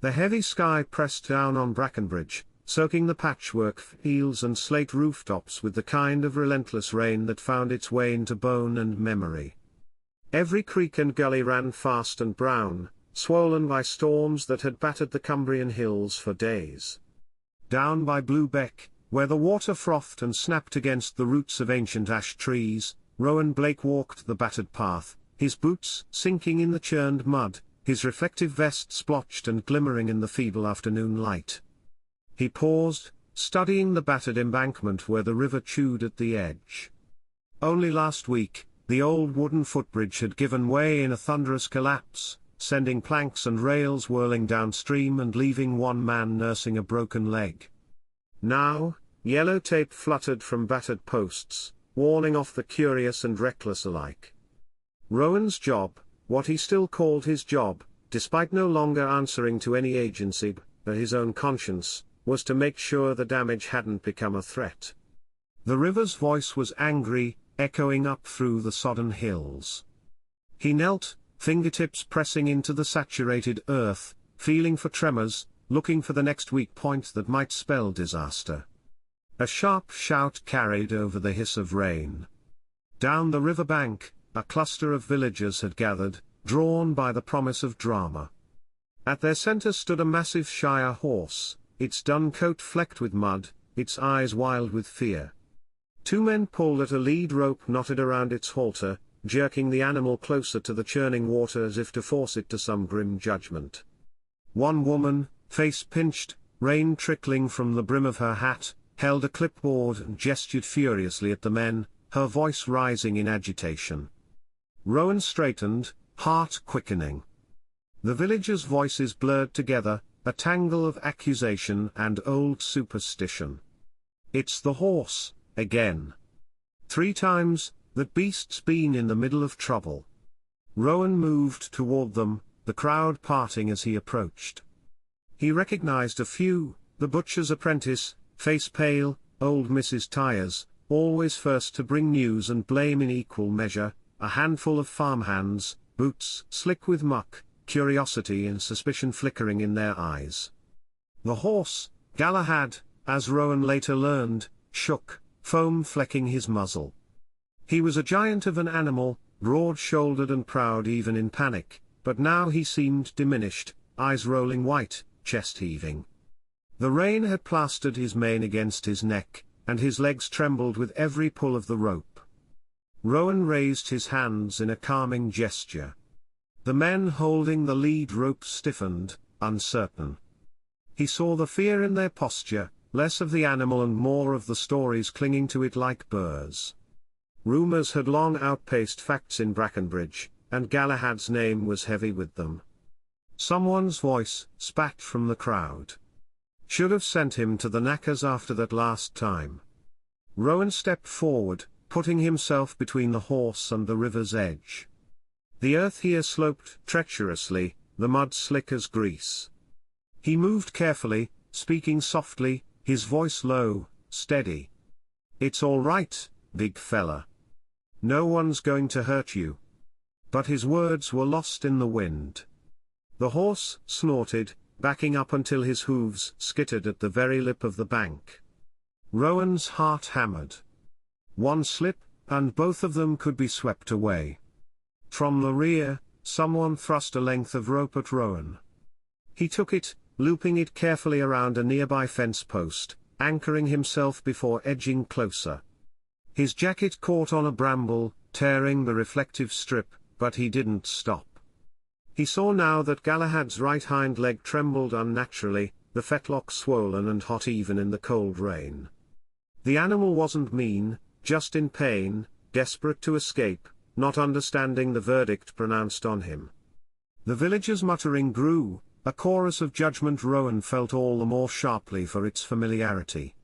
The heavy sky pressed down on Brackenbridge, soaking the patchwork fields and slate rooftops with the kind of relentless rain that found its way into bone and memory. Every creek and gully ran fast and brown, swollen by storms that had battered the Cumbrian hills for days. Down by Blue Beck, where the water frothed and snapped against the roots of ancient ash trees, Rowan Blake walked the battered path, his boots sinking in the churned mud, his reflective vest splotched and glimmering in the feeble afternoon light. He paused, studying the battered embankment where the river chewed at the edge. Only last week, the old wooden footbridge had given way in a thunderous collapse, sending planks and rails whirling downstream and leaving one man nursing a broken leg. Now, yellow tape fluttered from battered posts, warning off the curious and reckless alike. Rowan's job, what he still called his job, despite no longer answering to any agency but his own conscience, was to make sure the damage hadn't become a threat. The river's voice was angry, echoing up through the sodden hills. He knelt, fingertips pressing into the saturated earth, feeling for tremors, looking for the next weak point that might spell disaster. A sharp shout carried over the hiss of rain. Down the river bank, a cluster of villagers had gathered, drawn by the promise of drama. At their center stood a massive Shire horse, its dun coat flecked with mud, its eyes wild with fear. Two men pulled at a lead rope knotted around its halter, jerking the animal closer to the churning water as if to force it to some grim judgment. One woman, face pinched, rain trickling from the brim of her hat, held a clipboard and gestured furiously at the men, her voice rising in agitation. Rowan straightened, heart quickening. The villagers' voices blurred together, a tangle of accusation and old superstition. "It's the horse, again. 3 times, that beast's been in the middle of trouble." Rowan moved toward them, the crowd parting as he approached. He recognized a few, the butcher's apprentice, face pale, old Mrs. Tyers, always first to bring news and blame in equal measure, a handful of farmhands, boots slick with muck, curiosity and suspicion flickering in their eyes. The horse, Galahad, as Rowan later learned, shook, foam flecking his muzzle. He was a giant of an animal, broad-shouldered and proud even in panic, but now he seemed diminished, eyes rolling white, chest heaving. The rain had plastered his mane against his neck, and his legs trembled with every pull of the rope. Rowan raised his hands in a calming gesture. The men holding the lead rope stiffened, uncertain. He saw the fear in their posture, less of the animal and more of the stories clinging to it like burrs. Rumors had long outpaced facts in Brackenbridge, and Galahad's name was heavy with them. Someone's voice spat from the crowd. "Should have sent him to the knackers after that last time." Rowan stepped forward, putting himself between the horse and the river's edge. The earth here sloped treacherously, the mud slick as grease. He moved carefully, speaking softly, his voice low, steady. "It's all right, big fella. No one's going to hurt you." But his words were lost in the wind. The horse snorted, backing up until his hooves skittered at the very lip of the bank. Rowan's heart hammered. One slip, and both of them could be swept away. From the rear, someone thrust a length of rope at Rowan. He took it, looping it carefully around a nearby fence post, anchoring himself before edging closer. His jacket caught on a bramble, tearing the reflective strip, but he didn't stop. He saw now that Galahad's right hind leg trembled unnaturally, the fetlock swollen and hot even in the cold rain. The animal wasn't mean, just in pain, desperate to escape, not understanding the verdict pronounced on him. The villagers' muttering grew, a chorus of judgment Rowan felt all the more sharply for its familiarity.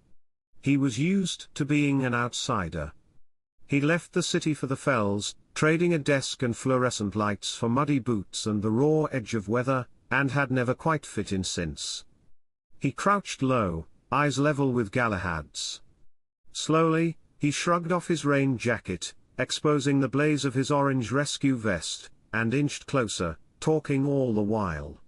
He was used to being an outsider. He left the city for the fells, trading a desk and fluorescent lights for muddy boots and the raw edge of weather, and had never quite fit in since. He crouched low, eyes level with Galahad's. Slowly, he shrugged off his rain jacket, exposing the blaze of his orange rescue vest, and inched closer, talking all the while.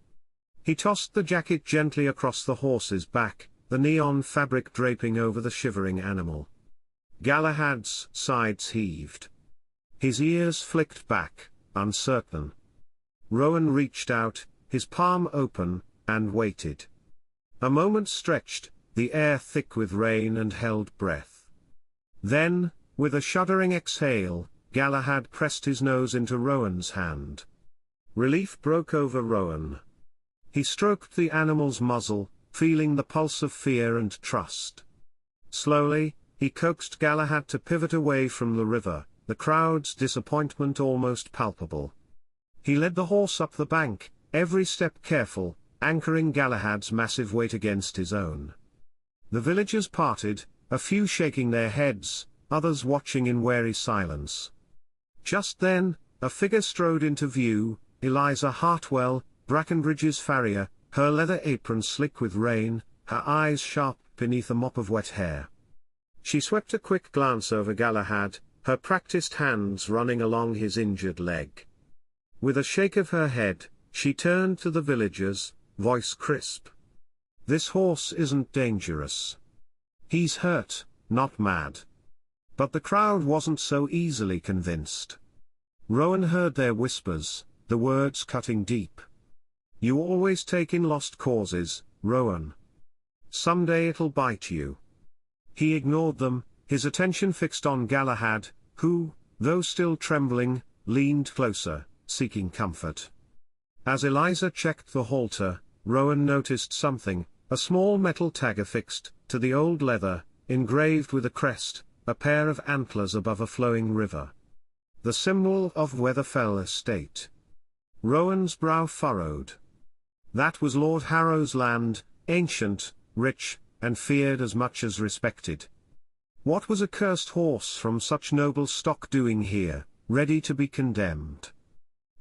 He tossed the jacket gently across the horse's back, the neon fabric draping over the shivering animal. Galahad's sides heaved. His ears flicked back, uncertain. Rowan reached out, his palm open, and waited. A moment stretched, the air thick with rain, and held breath. Then, with a shuddering exhale, Galahad pressed his nose into Rowan's hand. Relief broke over Rowan. He stroked the animal's muzzle, feeling the pulse of fear and trust. Slowly, he coaxed Galahad to pivot away from the river, the crowd's disappointment almost palpable. He led the horse up the bank, every step careful, anchoring Galahad's massive weight against his own. The villagers parted, a few shaking their heads, others watching in wary silence. Just then, a figure strode into view, Eliza Hartwell, Brackenbridge's farrier, her leather apron slick with rain, her eyes sharp beneath a mop of wet hair. She swept a quick glance over Galahad, her practiced hands running along his injured leg. With a shake of her head, she turned to the villagers, voice crisp. "This horse isn't dangerous. He's hurt, not mad." But the crowd wasn't so easily convinced. Rowan heard their whispers, the words cutting deep. "You always take in lost causes, Rowan. Someday it'll bite you." He ignored them, his attention fixed on Galahad, who, though still trembling, leaned closer, seeking comfort. As Eliza checked the halter, Rowan noticed something, a small metal tag affixed to the old leather, engraved with a crest, a pair of antlers above a flowing river. The symbol of Weatherfell estate. Rowan's brow furrowed. That was Lord Harrow's land, ancient, rich, and feared as much as respected. What was a cursed horse from such noble stock doing here, ready to be condemned?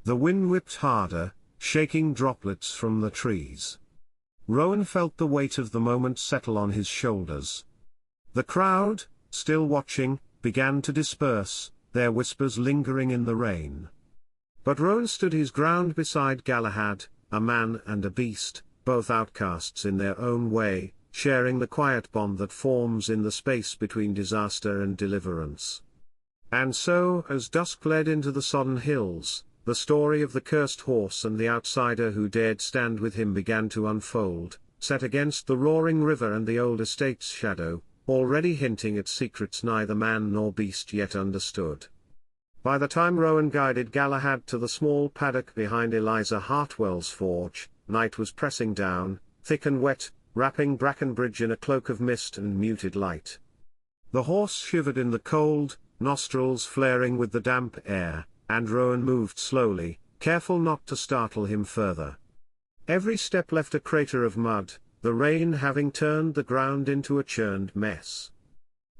The wind whipped harder, shaking droplets from the trees. Rowan felt the weight of the moment settle on his shoulders. The crowd, still watching, began to disperse, their whispers lingering in the rain. But Rowan stood his ground beside Galahad, a man and a beast, both outcasts in their own way, sharing the quiet bond that forms in the space between disaster and deliverance. And so, as dusk led into the sodden hills, the story of the cursed horse and the outsider who dared stand with him began to unfold, set against the roaring river and the old estate's shadow, already hinting at secrets neither man nor beast yet understood. By the time Rowan guided Galahad to the small paddock behind Eliza Hartwell's forge, night was pressing down, thick and wet, wrapping Brackenbridge in a cloak of mist and muted light. The horse shivered in the cold, nostrils flaring with the damp air, and Rowan moved slowly, careful not to startle him further. Every step left a crater of mud, the rain having turned the ground into a churned mess.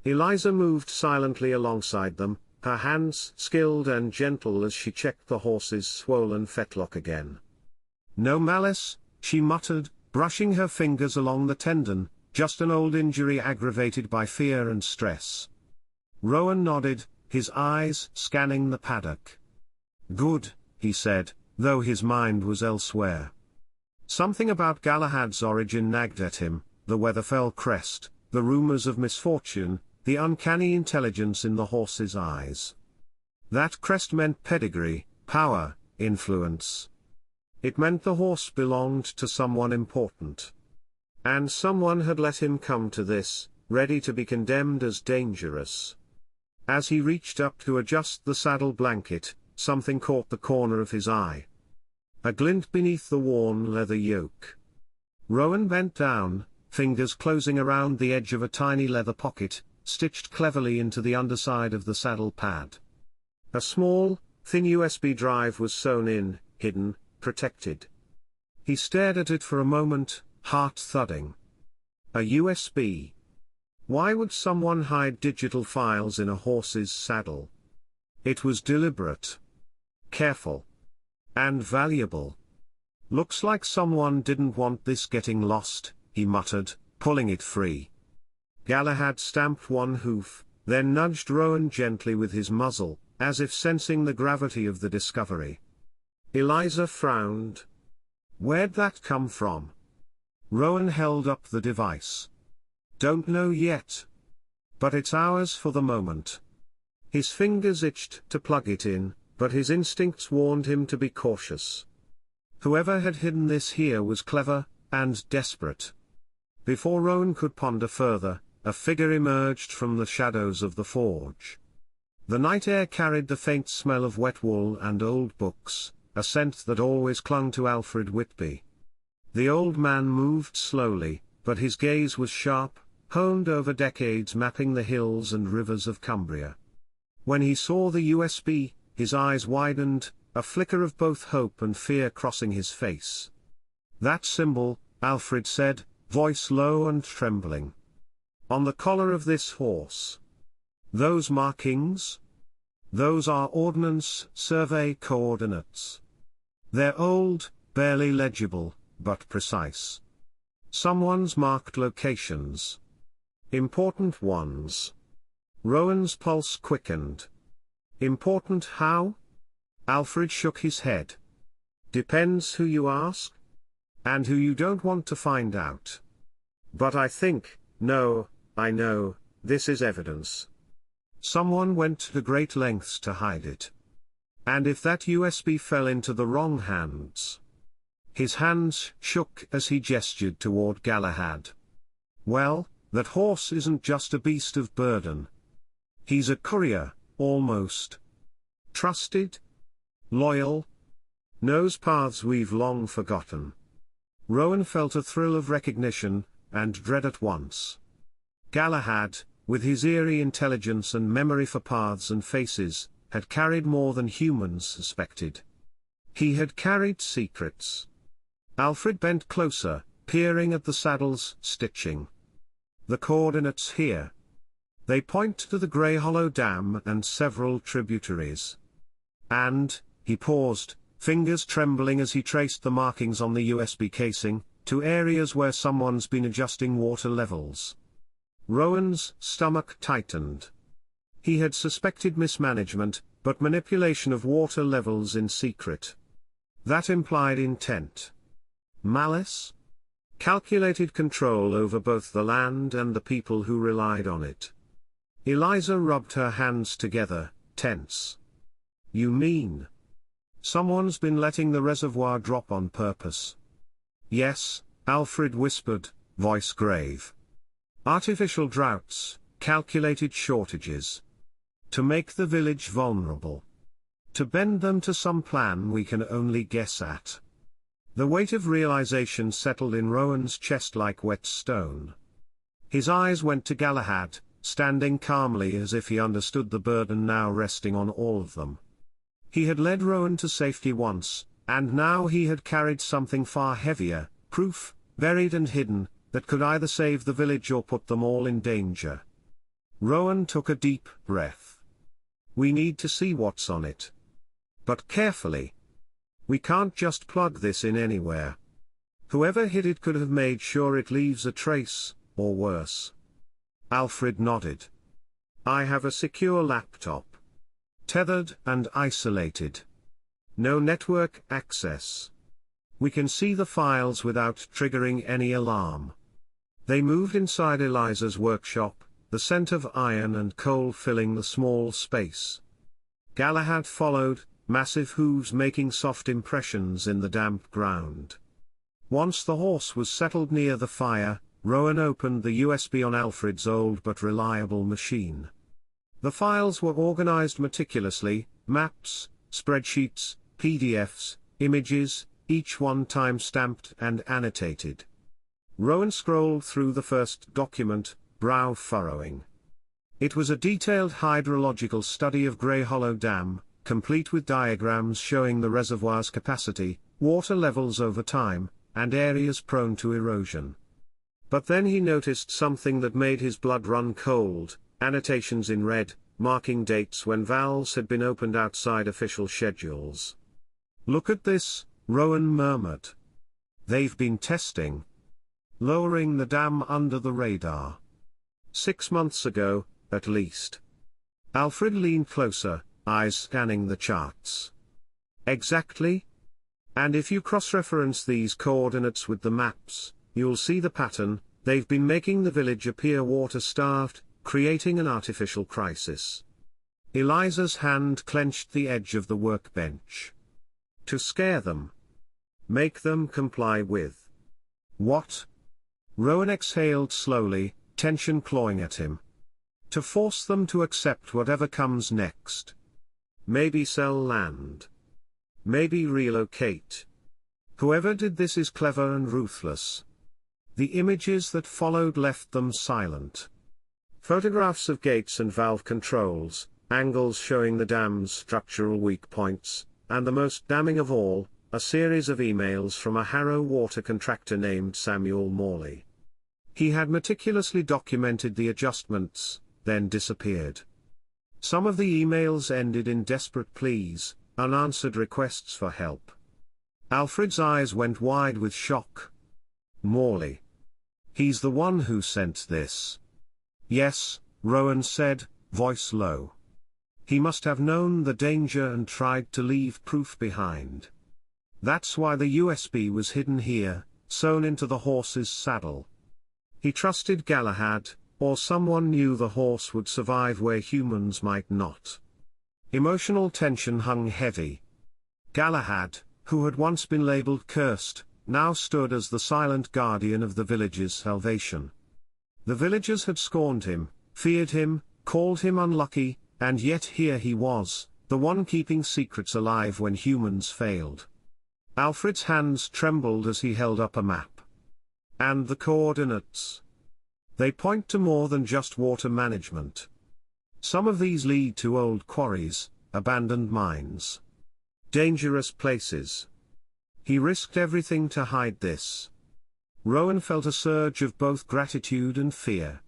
Eliza moved silently alongside them, her hands skilled and gentle as she checked the horse's swollen fetlock again. "No malice," she muttered, brushing her fingers along the tendon, "just an old injury aggravated by fear and stress." Rowan nodded, his eyes scanning the paddock. "Good," he said, though his mind was elsewhere. Something about Galahad's origin nagged at him, the Weatherfell crest, the rumors of misfortune, the uncanny intelligence in the horse's eyes. That crest meant pedigree, power, influence. It meant the horse belonged to someone important. And someone had let him come to this, ready to be condemned as dangerous. As he reached up to adjust the saddle blanket, something caught the corner of his eye. A glint beneath the worn leather yoke. Rowan bent down, fingers closing around the edge of a tiny leather pocket, stitched cleverly into the underside of the saddle pad. A small, thin USB drive was sewn in, hidden, protected. He stared at it for a moment, heart thudding. A USB. Why would someone hide digital files in a horse's saddle? It was deliberate. Careful. And valuable. "Looks like someone didn't want this getting lost," he muttered, pulling it free. Galahad stamped one hoof, then nudged Rowan gently with his muzzle, as if sensing the gravity of the discovery. Eliza frowned. Where'd that come from? Rowan held up the device. Don't know yet. But it's ours for the moment. His fingers itched to plug it in, but his instincts warned him to be cautious. Whoever had hidden this here was clever, and desperate. Before Rowan could ponder further, a figure emerged from the shadows of the forge. The night air carried the faint smell of wet wool and old books, a scent that always clung to Alfred Whitby. The old man moved slowly, but his gaze was sharp, honed over decades mapping the hills and rivers of Cumbria. When he saw the USB, his eyes widened, a flicker of both hope and fear crossing his face. "That symbol," Alfred said, voice low and trembling. "On the collar of this horse. Those markings? Those are Ordnance Survey coordinates. They're old, barely legible, but precise. Someone's marked locations. Important ones." Rowan's pulse quickened. "Important how?" Alfred shook his head. "Depends who you ask. And who you don't want to find out. But I think, no, I know, this is evidence. Someone went to great lengths to hide it. And if that USB fell into the wrong hands..." His hands shook as he gestured toward Galahad. "Well, that horse isn't just a beast of burden. He's a courier, almost. Trusted? Loyal? Knows paths we've long forgotten." Rowan felt a thrill of recognition, and dread at once. Galahad, with his eerie intelligence and memory for paths and faces, had carried more than humans suspected. He had carried secrets. Alfred bent closer, peering at the saddle's stitching. "The coordinates here. They point to the Greyhollow Dam and several tributaries. And," he paused, fingers trembling as he traced the markings on the USB casing, "to areas where someone's been adjusting water levels." Rowan's stomach tightened. He had suspected mismanagement, but manipulation of water levels in secret. That implied intent. Malice? Calculated control over both the land and the people who relied on it. Eliza rubbed her hands together, tense. "You mean someone's been letting the reservoir drop on purpose?" "Yes," Alfred whispered, voice grave. "Artificial droughts, calculated shortages. To make the village vulnerable. To bend them to some plan we can only guess at." The weight of realization settled in Rowan's chest like wet stone. His eyes went to Galahad, standing calmly as if he understood the burden now resting on all of them. He had led Rowan to safety once, and now he had carried something far heavier, proof, buried and hidden, that could either save the village or put them all in danger. Rowan took a deep breath. "We need to see what's on it. But carefully. We can't just plug this in anywhere. Whoever hid it could have made sure it leaves a trace, or worse." Alfred nodded. "I have a secure laptop. Tethered and isolated. No network access. We can see the files without triggering any alarm." They moved inside Eliza's workshop, the scent of iron and coal filling the small space. Galahad followed, massive hooves making soft impressions in the damp ground. Once the horse was settled near the fire, Rowan opened the USB on Alfred's old but reliable machine. The files were organized meticulously, maps, spreadsheets, PDFs, images, each one time-stamped and annotated. Rowan scrolled through the first document, brow furrowing. It was a detailed hydrological study of Greyhollow Dam, complete with diagrams showing the reservoir's capacity, water levels over time, and areas prone to erosion. But then he noticed something that made his blood run cold, annotations in red, marking dates when valves had been opened outside official schedules. "Look at this," Rowan murmured. "They've been testing. Lowering the dam under the radar. 6 months ago, at least." Alfred leaned closer, eyes scanning the charts. "Exactly?" And if you cross-reference these coordinates with the maps, you'll see the pattern. They've been making the village appear water-starved, creating an artificial crisis. Eliza's hand clenched the edge of the workbench. To scare them. Make them comply with. What? Rowan exhaled slowly, tension clawing at him. To force them to accept whatever comes next. Maybe sell land. Maybe relocate. Whoever did this is clever and ruthless. The images that followed left them silent. Photographs of gates and valve controls, angles showing the dam's structural weak points, and the most damning of all, a series of emails from a Harrow Water contractor named Samuel Morley. He had meticulously documented the adjustments, then disappeared. Some of the emails ended in desperate pleas, unanswered requests for help. Alfred's eyes went wide with shock. Morley. He's the one who sent this. Yes, Rowan said, voice low. He must have known the danger and tried to leave proof behind. That's why the USB was hidden here, sewn into the horse's saddle. He trusted Galahad, or someone knew the horse would survive where humans might not. Emotional tension hung heavy. Galahad, who had once been labeled cursed, now stood as the silent guardian of the village's salvation. The villagers had scorned him, feared him, called him unlucky, and yet here he was, the one keeping secrets alive when humans failed. Alfred's hands trembled as he held up a map. And the coordinates. They point to more than just water management. Some of these lead to old quarries, abandoned mines. Dangerous places. He risked everything to hide this. Rowan felt a surge of both gratitude and fear.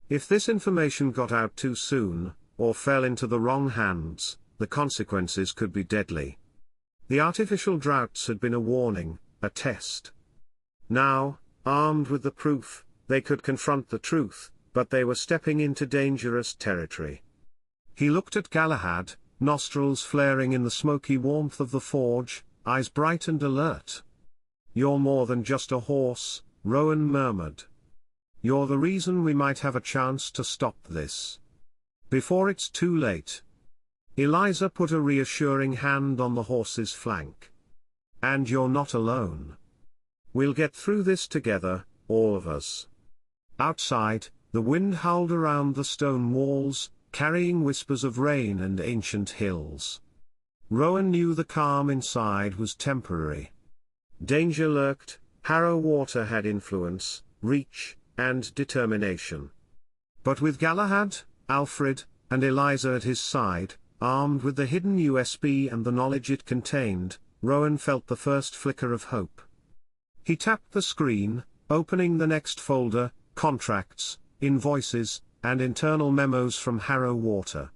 If this information got out too soon, or fell into the wrong hands, the consequences could be deadly. The artificial droughts had been a warning, a test. Now, armed with the proof, they could confront the truth, but they were stepping into dangerous territory. He looked at Galahad, nostrils flaring in the smoky warmth of the forge, eyes bright and alert. You're more than just a horse, Rowan murmured. You're the reason we might have a chance to stop this. Before it's too late. Eliza put a reassuring hand on the horse's flank. And you're not alone. We'll get through this together, all of us. Outside, the wind howled around the stone walls, carrying whispers of rain and ancient hills. Rowan knew the calm inside was temporary. Danger lurked. Harrow Water had influence, reach, and determination. But with Galahad, Alfred, and Eliza at his side, armed with the hidden USB and the knowledge it contained, Rowan felt the first flicker of hope. He tapped the screen, opening the next folder, contracts, invoices, and internal memos from Harrow Water.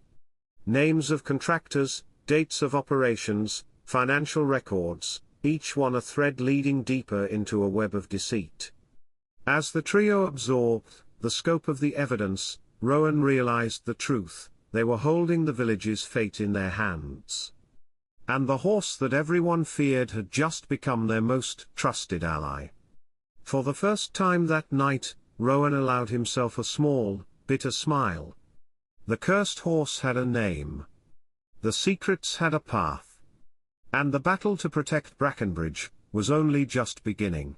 Names of contractors, dates of operations, financial records, each one a thread leading deeper into a web of deceit. As the trio absorbed the scope of the evidence, Rowan realized the truth. They were holding the village's fate in their hands. And the horse that everyone feared had just become their most trusted ally. For the first time that night, Rowan allowed himself a small, bitter smile. The cursed horse had a name. The secrets had a path. And the battle to protect Brackenbridge was only just beginning.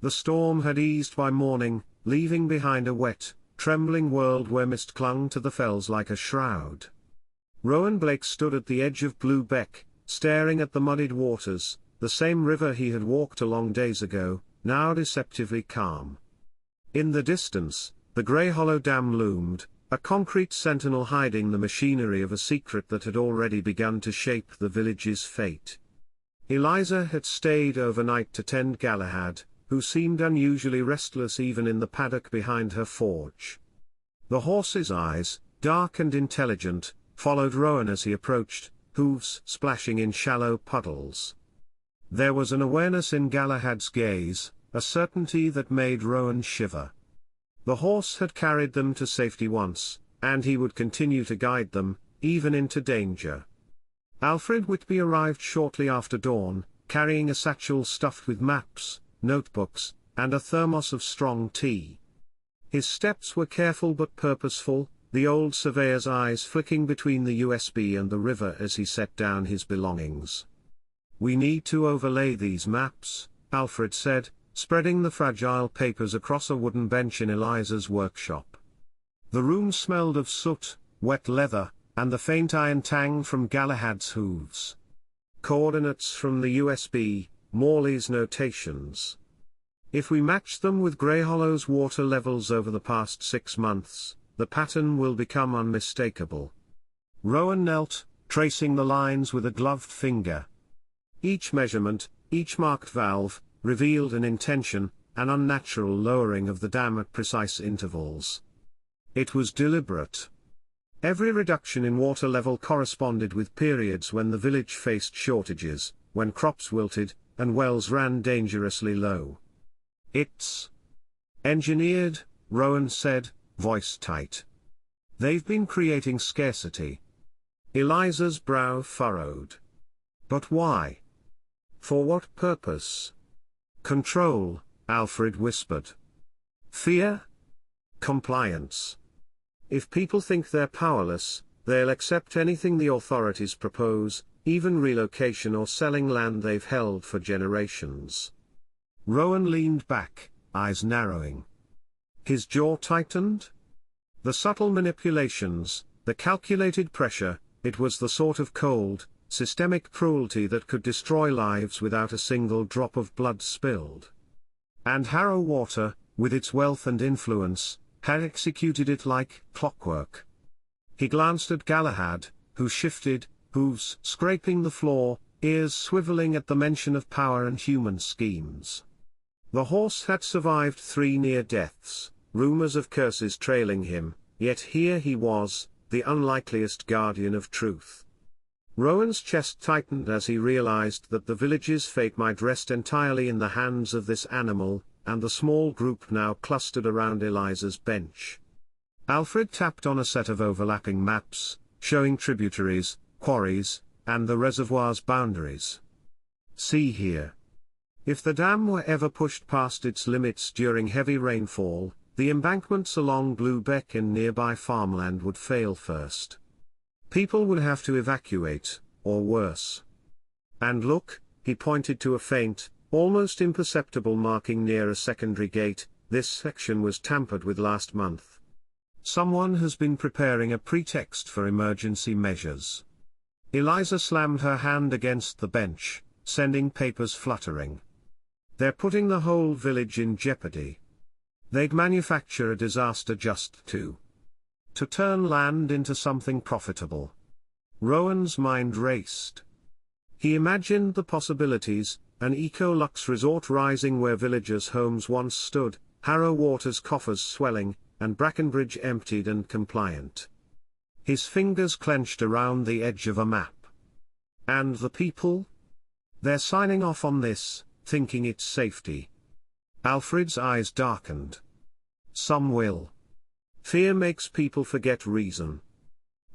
The storm had eased by morning, leaving behind a wet, trembling world where mist clung to the fells like a shroud. Rowan Blake stood at the edge of Blue Beck, staring at the muddied waters, the same river he had walked along days ago, now deceptively calm. In the distance, the Greyhollow Dam loomed, a concrete sentinel hiding the machinery of a secret that had already begun to shape the village's fate. Eliza had stayed overnight to tend Galahad, who seemed unusually restless even in the paddock behind her forge. The horse's eyes, dark and intelligent, followed Rowan as he approached, hooves splashing in shallow puddles. There was an awareness in Galahad's gaze, a certainty that made Rowan shiver. The horse had carried them to safety once, and he would continue to guide them, even into danger. Alfred Whitby arrived shortly after dawn, carrying a satchel stuffed with maps, notebooks, and a thermos of strong tea. His steps were careful but purposeful, the old surveyor's eyes flicking between the USB and the river as he set down his belongings. "We need to overlay these maps," Alfred said, spreading the fragile papers across a wooden bench in Eliza's workshop. The room smelled of soot, wet leather, and the faint iron tang from Galahad's hooves. Coordinates from the USB, Morley's notations. If we match them with Greyhollow's water levels over the past 6 months, the pattern will become unmistakable. Rowan knelt, tracing the lines with a gloved finger. Each measurement, each marked valve, revealed an intention, an unnatural lowering of the dam at precise intervals. It was deliberate. Every reduction in water level corresponded with periods when the village faced shortages, when crops wilted, and wells ran dangerously low. "It's engineered," Rowan said, voice tight. "They've been creating scarcity." Eliza's brow furrowed. "But why? For what purpose?" "Control," Alfred whispered. "Fear? Compliance. If people think they're powerless, they'll accept anything the authorities propose, even relocation or selling land they've held for generations." Rowan leaned back, eyes narrowing. His jaw tightened. The subtle manipulations, the calculated pressure, it was the sort of cold, systemic cruelty that could destroy lives without a single drop of blood spilled. And Harrow Water, with its wealth and influence, had executed it like clockwork. He glanced at Galahad, who shifted, hooves scraping the floor, ears swiveling at the mention of power and human schemes. The horse had survived 3 near deaths, rumors of curses trailing him, yet here he was, the unlikeliest guardian of truth. Rowan's chest tightened as he realized that the village's fate might rest entirely in the hands of this animal, and the small group now clustered around Eliza's bench. Alfred tapped on a set of overlapping maps, showing tributaries, quarries, and the reservoir's boundaries. "See here. If the dam were ever pushed past its limits during heavy rainfall, the embankments along Blue Beck and nearby farmland would fail first. People would have to evacuate, or worse. And look," he pointed to a faint, almost imperceptible marking near a secondary gate, "this section was tampered with last month. Someone has been preparing a pretext for emergency measures." Eliza slammed her hand against the bench, sending papers fluttering. "They're putting the whole village in jeopardy. They'd manufacture a disaster just to turn land into something profitable." Rowan's mind raced. He imagined the possibilities, an eco-luxe resort rising where villagers' homes once stood, Harrow Water's coffers swelling, and Brackenbridge emptied and compliant. His fingers clenched around the edge of a map. And the people? They're signing off on this, thinking it's safety. Alfred's eyes darkened. Some will. Fear makes people forget reason.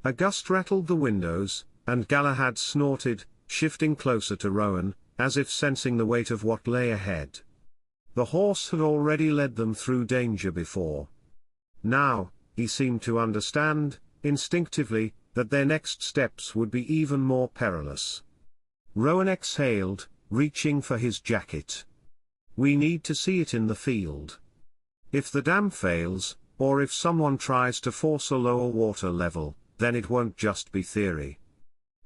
A gust rattled the windows, and Galahad snorted, shifting closer to Rowan, as if sensing the weight of what lay ahead. The horse had already led them through danger before. Now, he seemed to understand, instinctively, that their next steps would be even more perilous. Rowan exhaled, reaching for his jacket. "We need to see it in the field. If the dam fails, or if someone tries to force a lower water level, then it won't just be theory.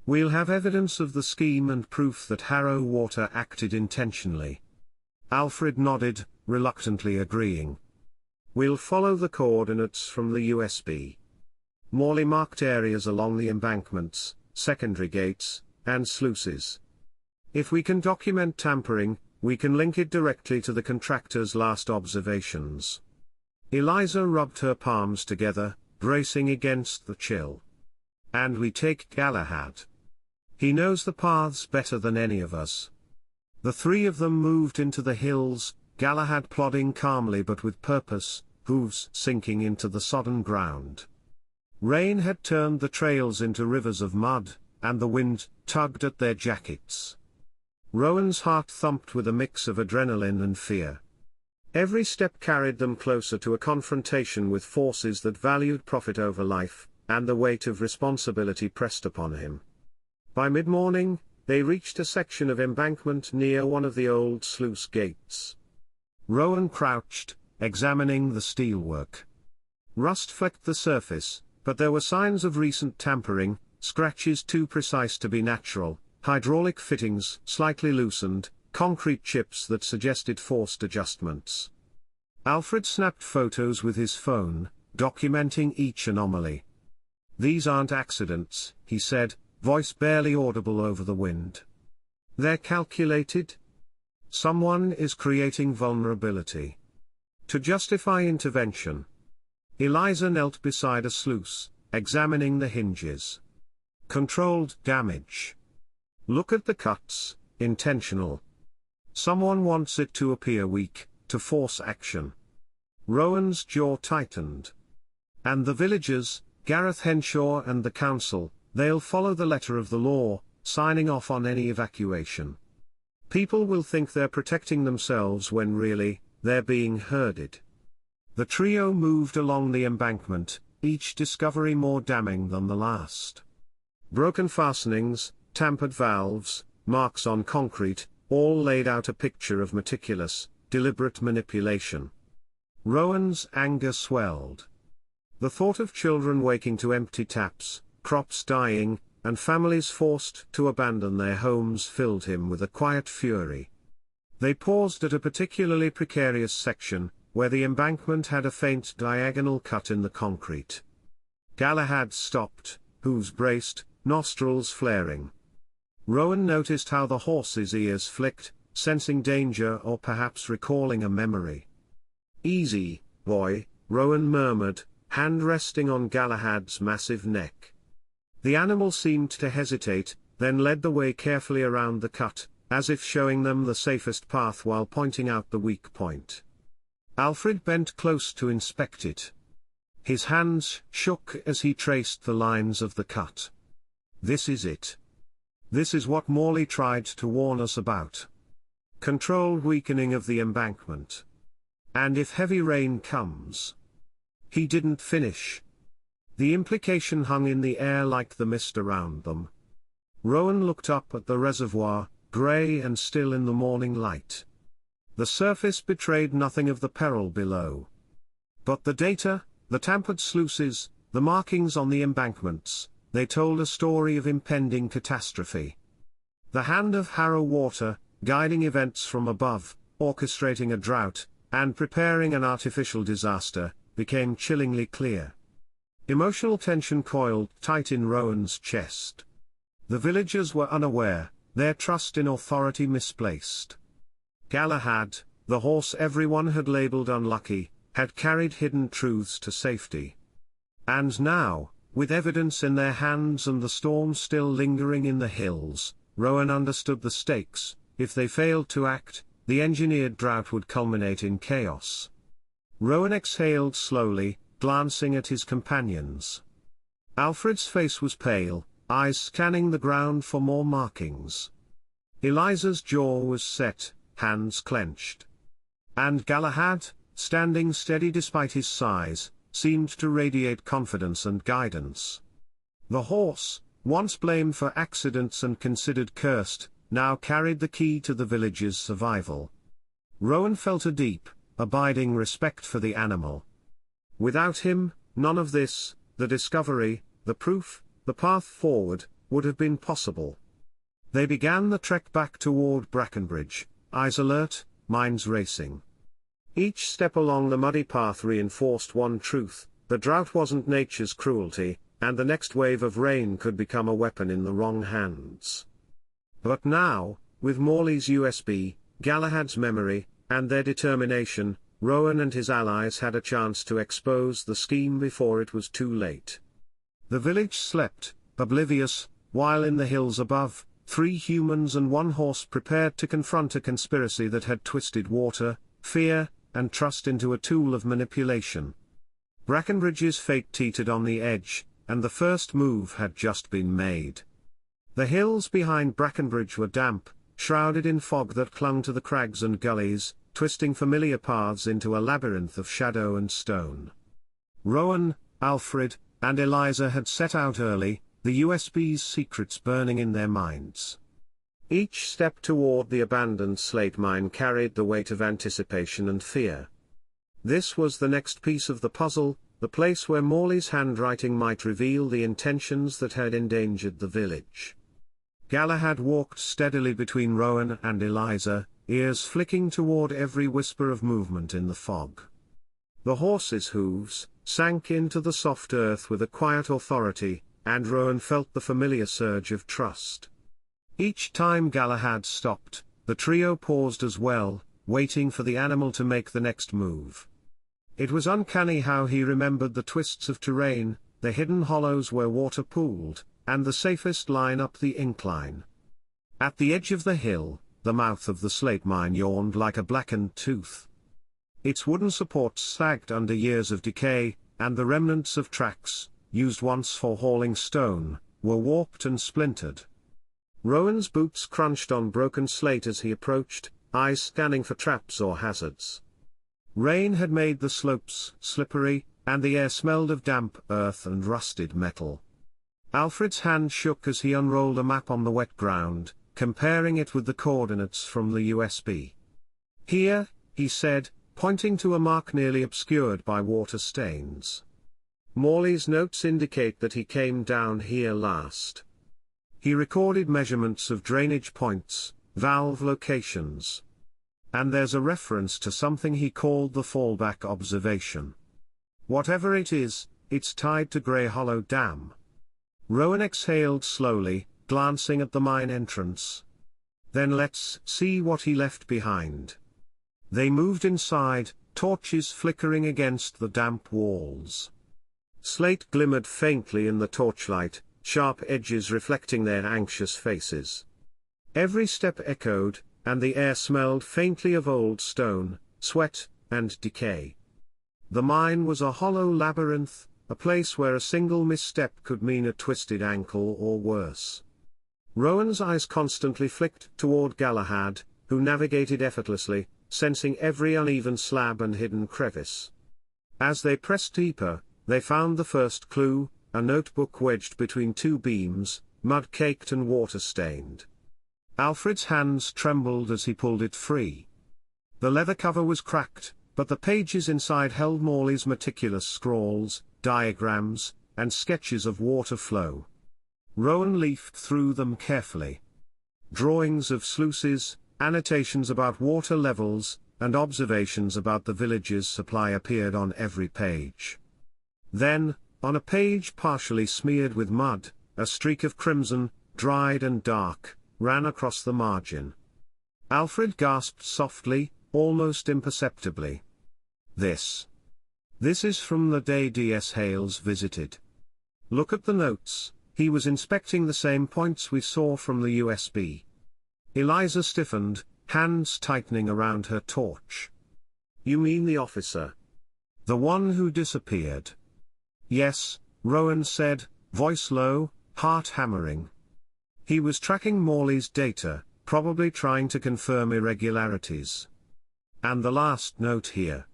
We'll have evidence of the scheme and proof that Harrow Water acted intentionally." Alfred nodded, reluctantly agreeing. "We'll follow the coordinates from the USB. Morley marked areas along the embankments, secondary gates, and sluices. If we can document tampering, we can link it directly to the contractor's last observations." Eliza rubbed her palms together, bracing against the chill. "And we take Galahad. He knows the paths better than any of us." The 3 of them moved into the hills, Galahad plodding calmly but with purpose, hooves sinking into the sodden ground. Rain had turned the trails into rivers of mud, and the wind tugged at their jackets. Rowan's heart thumped with a mix of adrenaline and fear. Every step carried them closer to a confrontation with forces that valued profit over life, and the weight of responsibility pressed upon him. By mid-morning, they reached a section of embankment near one of the old sluice gates. Rowan crouched, examining the steelwork. Rust flecked the surface, but there were signs of recent tampering, scratches too precise to be natural, hydraulic fittings slightly loosened, concrete chips that suggested forced adjustments. Alfred snapped photos with his phone, documenting each anomaly. "These aren't accidents," he said, voice barely audible over the wind. "They're calculated. Someone is creating vulnerability to justify intervention." Eliza knelt beside a sluice, examining the hinges. "Controlled damage. Look at the cuts, intentional. Someone wants it to appear weak, to force action." Rowan's jaw tightened. "And the villagers, Gareth Henshaw and the council, they'll follow the letter of the law, signing off on any evacuation. People will think they're protecting themselves when really, they're being herded." The trio moved along the embankment, each discovery more damning than the last. Broken fastenings, tampered valves, marks on concrete, all laid out a picture of meticulous, deliberate manipulation. Rowan's anger swelled. The thought of children waking to empty taps, crops dying, and families forced to abandon their homes filled him with a quiet fury. They paused at a particularly precarious section, where the embankment had a faint diagonal cut in the concrete. Galahad stopped, hooves braced, nostrils flaring. Rowan noticed how the horse's ears flicked, sensing danger or perhaps recalling a memory. "Easy, boy," Rowan murmured, hand resting on Galahad's massive neck. The animal seemed to hesitate, then led the way carefully around the cut, as if showing them the safest path while pointing out the weak point. Alfred bent close to inspect it. His hands shook as he traced the lines of the cut. "This is it. This is what Morley tried to warn us about. Controlled weakening of the embankment. And if heavy rain comes..." He didn't finish. The implication hung in the air like the mist around them. Rowan looked up at the reservoir, grey and still in the morning light. The surface betrayed nothing of the peril below. But the data, the tampered sluices, the markings on the embankments, they told a story of impending catastrophe. The hand of Harrow Water, guiding events from above, orchestrating a drought, and preparing an artificial disaster, became chillingly clear. Emotional tension coiled tight in Rowan's chest. The villagers were unaware, their trust in authority misplaced. Galahad, the horse everyone had labeled unlucky, had carried hidden truths to safety. And now, with evidence in their hands and the storm still lingering in the hills, Rowan understood the stakes. If they failed to act, the engineered drought would culminate in chaos. Rowan exhaled slowly, glancing at his companions. Alfred's face was pale, eyes scanning the ground for more markings. Eliza's jaw was set, hands clenched. And Galahad, standing steady despite his size, seemed to radiate confidence and guidance. The horse, once blamed for accidents and considered cursed, now carried the key to the village's survival. Rowan felt a deep, abiding respect for the animal. Without him, none of this, the discovery, the proof, the path forward, would have been possible. They began the trek back toward Brackenbridge, eyes alert, minds racing. Each step along the muddy path reinforced one truth: the drought wasn't nature's cruelty, and the next wave of rain could become a weapon in the wrong hands. But now, with Morley's USB, Galahad's memory, and their determination, Rowan and his allies had a chance to expose the scheme before it was too late. The village slept, oblivious, while in the hills above, 3 humans and 1 horse prepared to confront a conspiracy that had twisted water, fear, and trust into a tool of manipulation. Brackenbridge's fate teetered on the edge, and the first move had just been made. The hills behind Brackenbridge were damp, shrouded in fog that clung to the crags and gullies, twisting familiar paths into a labyrinth of shadow and stone. Rowan, Alfred, and Eliza had set out early, the USB's secrets burning in their minds. Each step toward the abandoned slate mine carried the weight of anticipation and fear. This was the next piece of the puzzle, the place where Morley's handwriting might reveal the intentions that had endangered the village. Galahad walked steadily between Rowan and Eliza, ears flicking toward every whisper of movement in the fog. The horse's hooves sank into the soft earth with a quiet authority, and Rowan felt the familiar surge of trust. Each time Galahad stopped, the trio paused as well, waiting for the animal to make the next move. It was uncanny how he remembered the twists of terrain, the hidden hollows where water pooled, and the safest line up the incline. At the edge of the hill, the mouth of the slate mine yawned like a blackened tooth. Its wooden supports sagged under years of decay, and the remnants of tracks, used once for hauling stone, were warped and splintered. Rowan's boots crunched on broken slate as he approached, eyes scanning for traps or hazards. Rain had made the slopes slippery, and the air smelled of damp earth and rusted metal. Alfred's hand shook as he unrolled a map on the wet ground, comparing it with the coordinates from the USB. "Here," he said, pointing to a mark nearly obscured by water stains. "Morley's notes indicate that he came down here last." He recorded measurements of drainage points, valve locations. And there's a reference to something he called the fallback observation. Whatever it is, it's tied to Greyhollow Dam. Rowan exhaled slowly, glancing at the mine entrance. "Then let's see what he left behind." They moved inside, torches flickering against the damp walls. Slate glimmered faintly in the torchlight, sharp edges reflecting their anxious faces. Every step echoed, and the air smelled faintly of old stone, sweat, and decay. The mine was a hollow labyrinth, a place where a single misstep could mean a twisted ankle or worse. Rowan's eyes constantly flicked toward Galahad, who navigated effortlessly, sensing every uneven slab and hidden crevice. As they pressed deeper, they found the first clue, a notebook wedged between two beams, mud-caked and water-stained. Alfred's hands trembled as he pulled it free. The leather cover was cracked, but the pages inside held Morley's meticulous scrawls, diagrams, and sketches of water flow. Rowan leafed through them carefully. Drawings of sluices, annotations about water levels, and observations about the village's supply appeared on every page. Then, on a page partially smeared with mud, a streak of crimson, dried and dark, ran across the margin. Alfred gasped softly, almost imperceptibly. This is from the day D.S. Hales visited. Look at the notes, he was inspecting the same points we saw from the USB. Eliza stiffened, hands tightening around her torch. "You mean the officer? The one who disappeared?" "Yes," Rowan said, voice low, heart hammering. "He was tracking Morley's data, probably trying to confirm irregularities. And the last note here."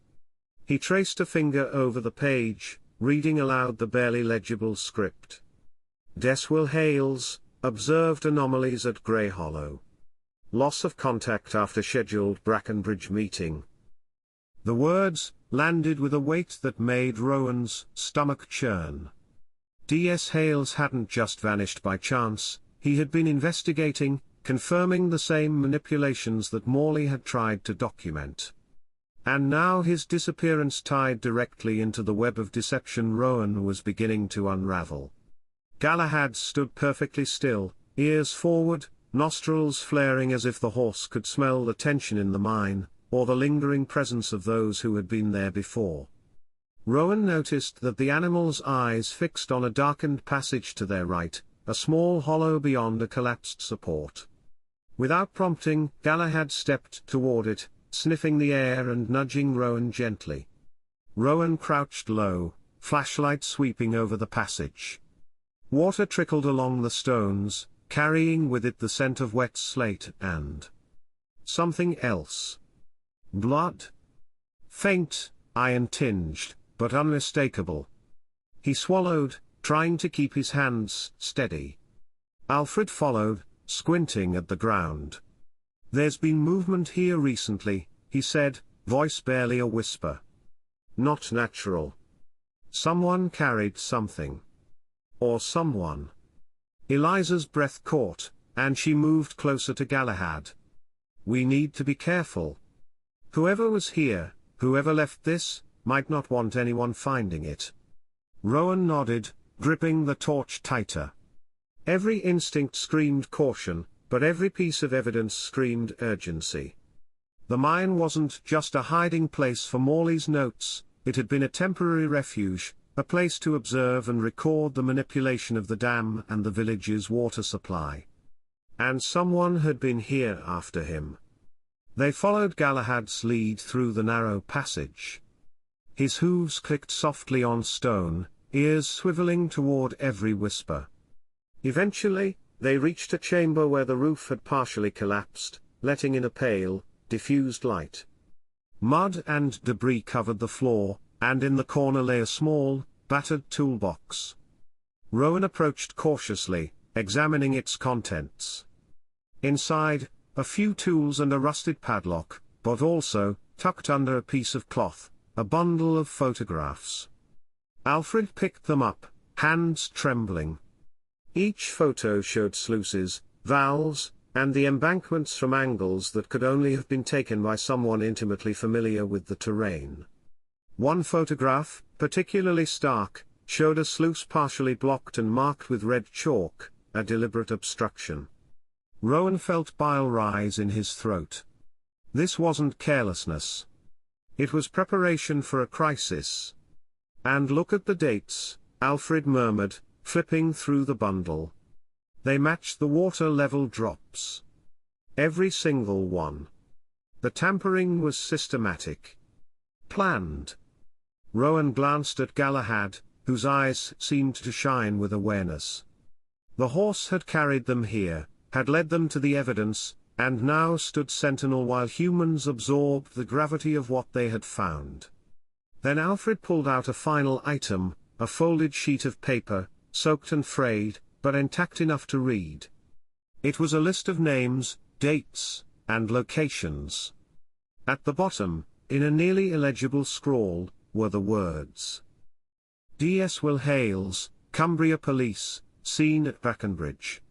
He traced a finger over the page, reading aloud the barely legible script. "Deswell Hales observed anomalies at Greyhollow. Loss of contact after scheduled Brackenbridge meeting." The words landed with a weight that made Rowan's stomach churn. D.S. Hales hadn't just vanished by chance, he had been investigating, confirming the same manipulations that Morley had tried to document. And now his disappearance tied directly into the web of deception Rowan was beginning to unravel. Galahad stood perfectly still, ears forward, nostrils flaring as if the horse could smell the tension in the mine, or the lingering presence of those who had been there before. Rowan noticed that the animal's eyes fixed on a darkened passage to their right, a small hollow beyond a collapsed support. Without prompting, Galahad stepped toward it, sniffing the air and nudging Rowan gently. Rowan crouched low, flashlight sweeping over the passage. Water trickled along the stones, carrying with it the scent of wet slate and something else. Blood. Faint, iron-tinged, but unmistakable. He swallowed, trying to keep his hands steady. Alfred followed, squinting at the ground. "There's been movement here recently," he said, voice barely a whisper. "Not natural. Someone carried something. Or someone." Eliza's breath caught, and she moved closer to Galahad. "We need to be careful. Whoever was here, whoever left this, might not want anyone finding it." Rowan nodded, gripping the torch tighter. Every instinct screamed caution, but every piece of evidence screamed urgency. The mine wasn't just a hiding place for Morley's notes, it had been a temporary refuge, a place to observe and record the manipulation of the dam and the village's water supply. And someone had been here after him. They followed Galahad's lead through the narrow passage. His hooves clicked softly on stone, ears swiveling toward every whisper. Eventually, they reached a chamber where the roof had partially collapsed, letting in a pale, diffused light. Mud and debris covered the floor, and in the corner lay a small, battered toolbox. Rowan approached cautiously, examining its contents. Inside, a few tools and a rusted padlock, but also, tucked under a piece of cloth, a bundle of photographs. Alfred picked them up, hands trembling. Each photo showed sluices, valves, and the embankments from angles that could only have been taken by someone intimately familiar with the terrain. One photograph, particularly stark, showed a sluice partially blocked and marked with red chalk, a deliberate obstruction. Rowan felt bile rise in his throat. This wasn't carelessness. It was preparation for a crisis. "And look at the dates," Alfred murmured, flipping through the bundle. They matched the water level drops. Every single one. The tampering was systematic. Planned. Rowan glanced at Galahad, whose eyes seemed to shine with awareness. The horse had carried them here, had led them to the evidence, and now stood sentinel while humans absorbed the gravity of what they had found. Then Alfred pulled out a final item, a folded sheet of paper, soaked and frayed, but intact enough to read. It was a list of names, dates, and locations. At the bottom, in a nearly illegible scrawl, were the words: D.S. Will Hales, Cumbria Police, seen at Brackenbridge.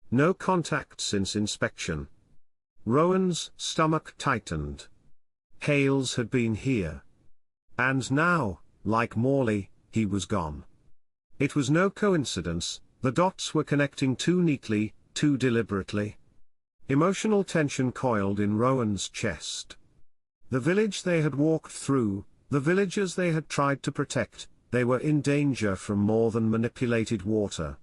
No contact since inspection. Rowan's stomach tightened. Hales had been here. And now, like Morley, he was gone. It was no coincidence, the dots were connecting too neatly, too deliberately. Emotional tension coiled in Rowan's chest. The village they had walked through, the villagers they had tried to protect, they were in danger from more than manipulated water.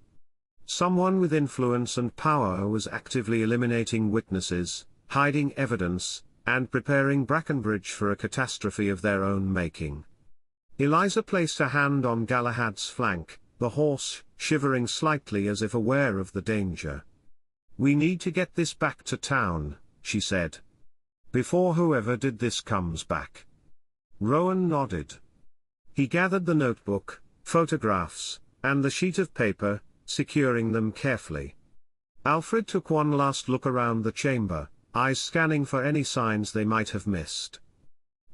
Someone with influence and power was actively eliminating witnesses, hiding evidence, and preparing Brackenbridge for a catastrophe of their own making. Eliza placed a hand on Galahad's flank, the horse shivering slightly as if aware of the danger. "We need to get this back to town," she said. "Before whoever did this comes back." Rowan nodded. He gathered the notebook, photographs, and the sheet of paper, securing them carefully. Alfred took one last look around the chamber, eyes scanning for any signs they might have missed.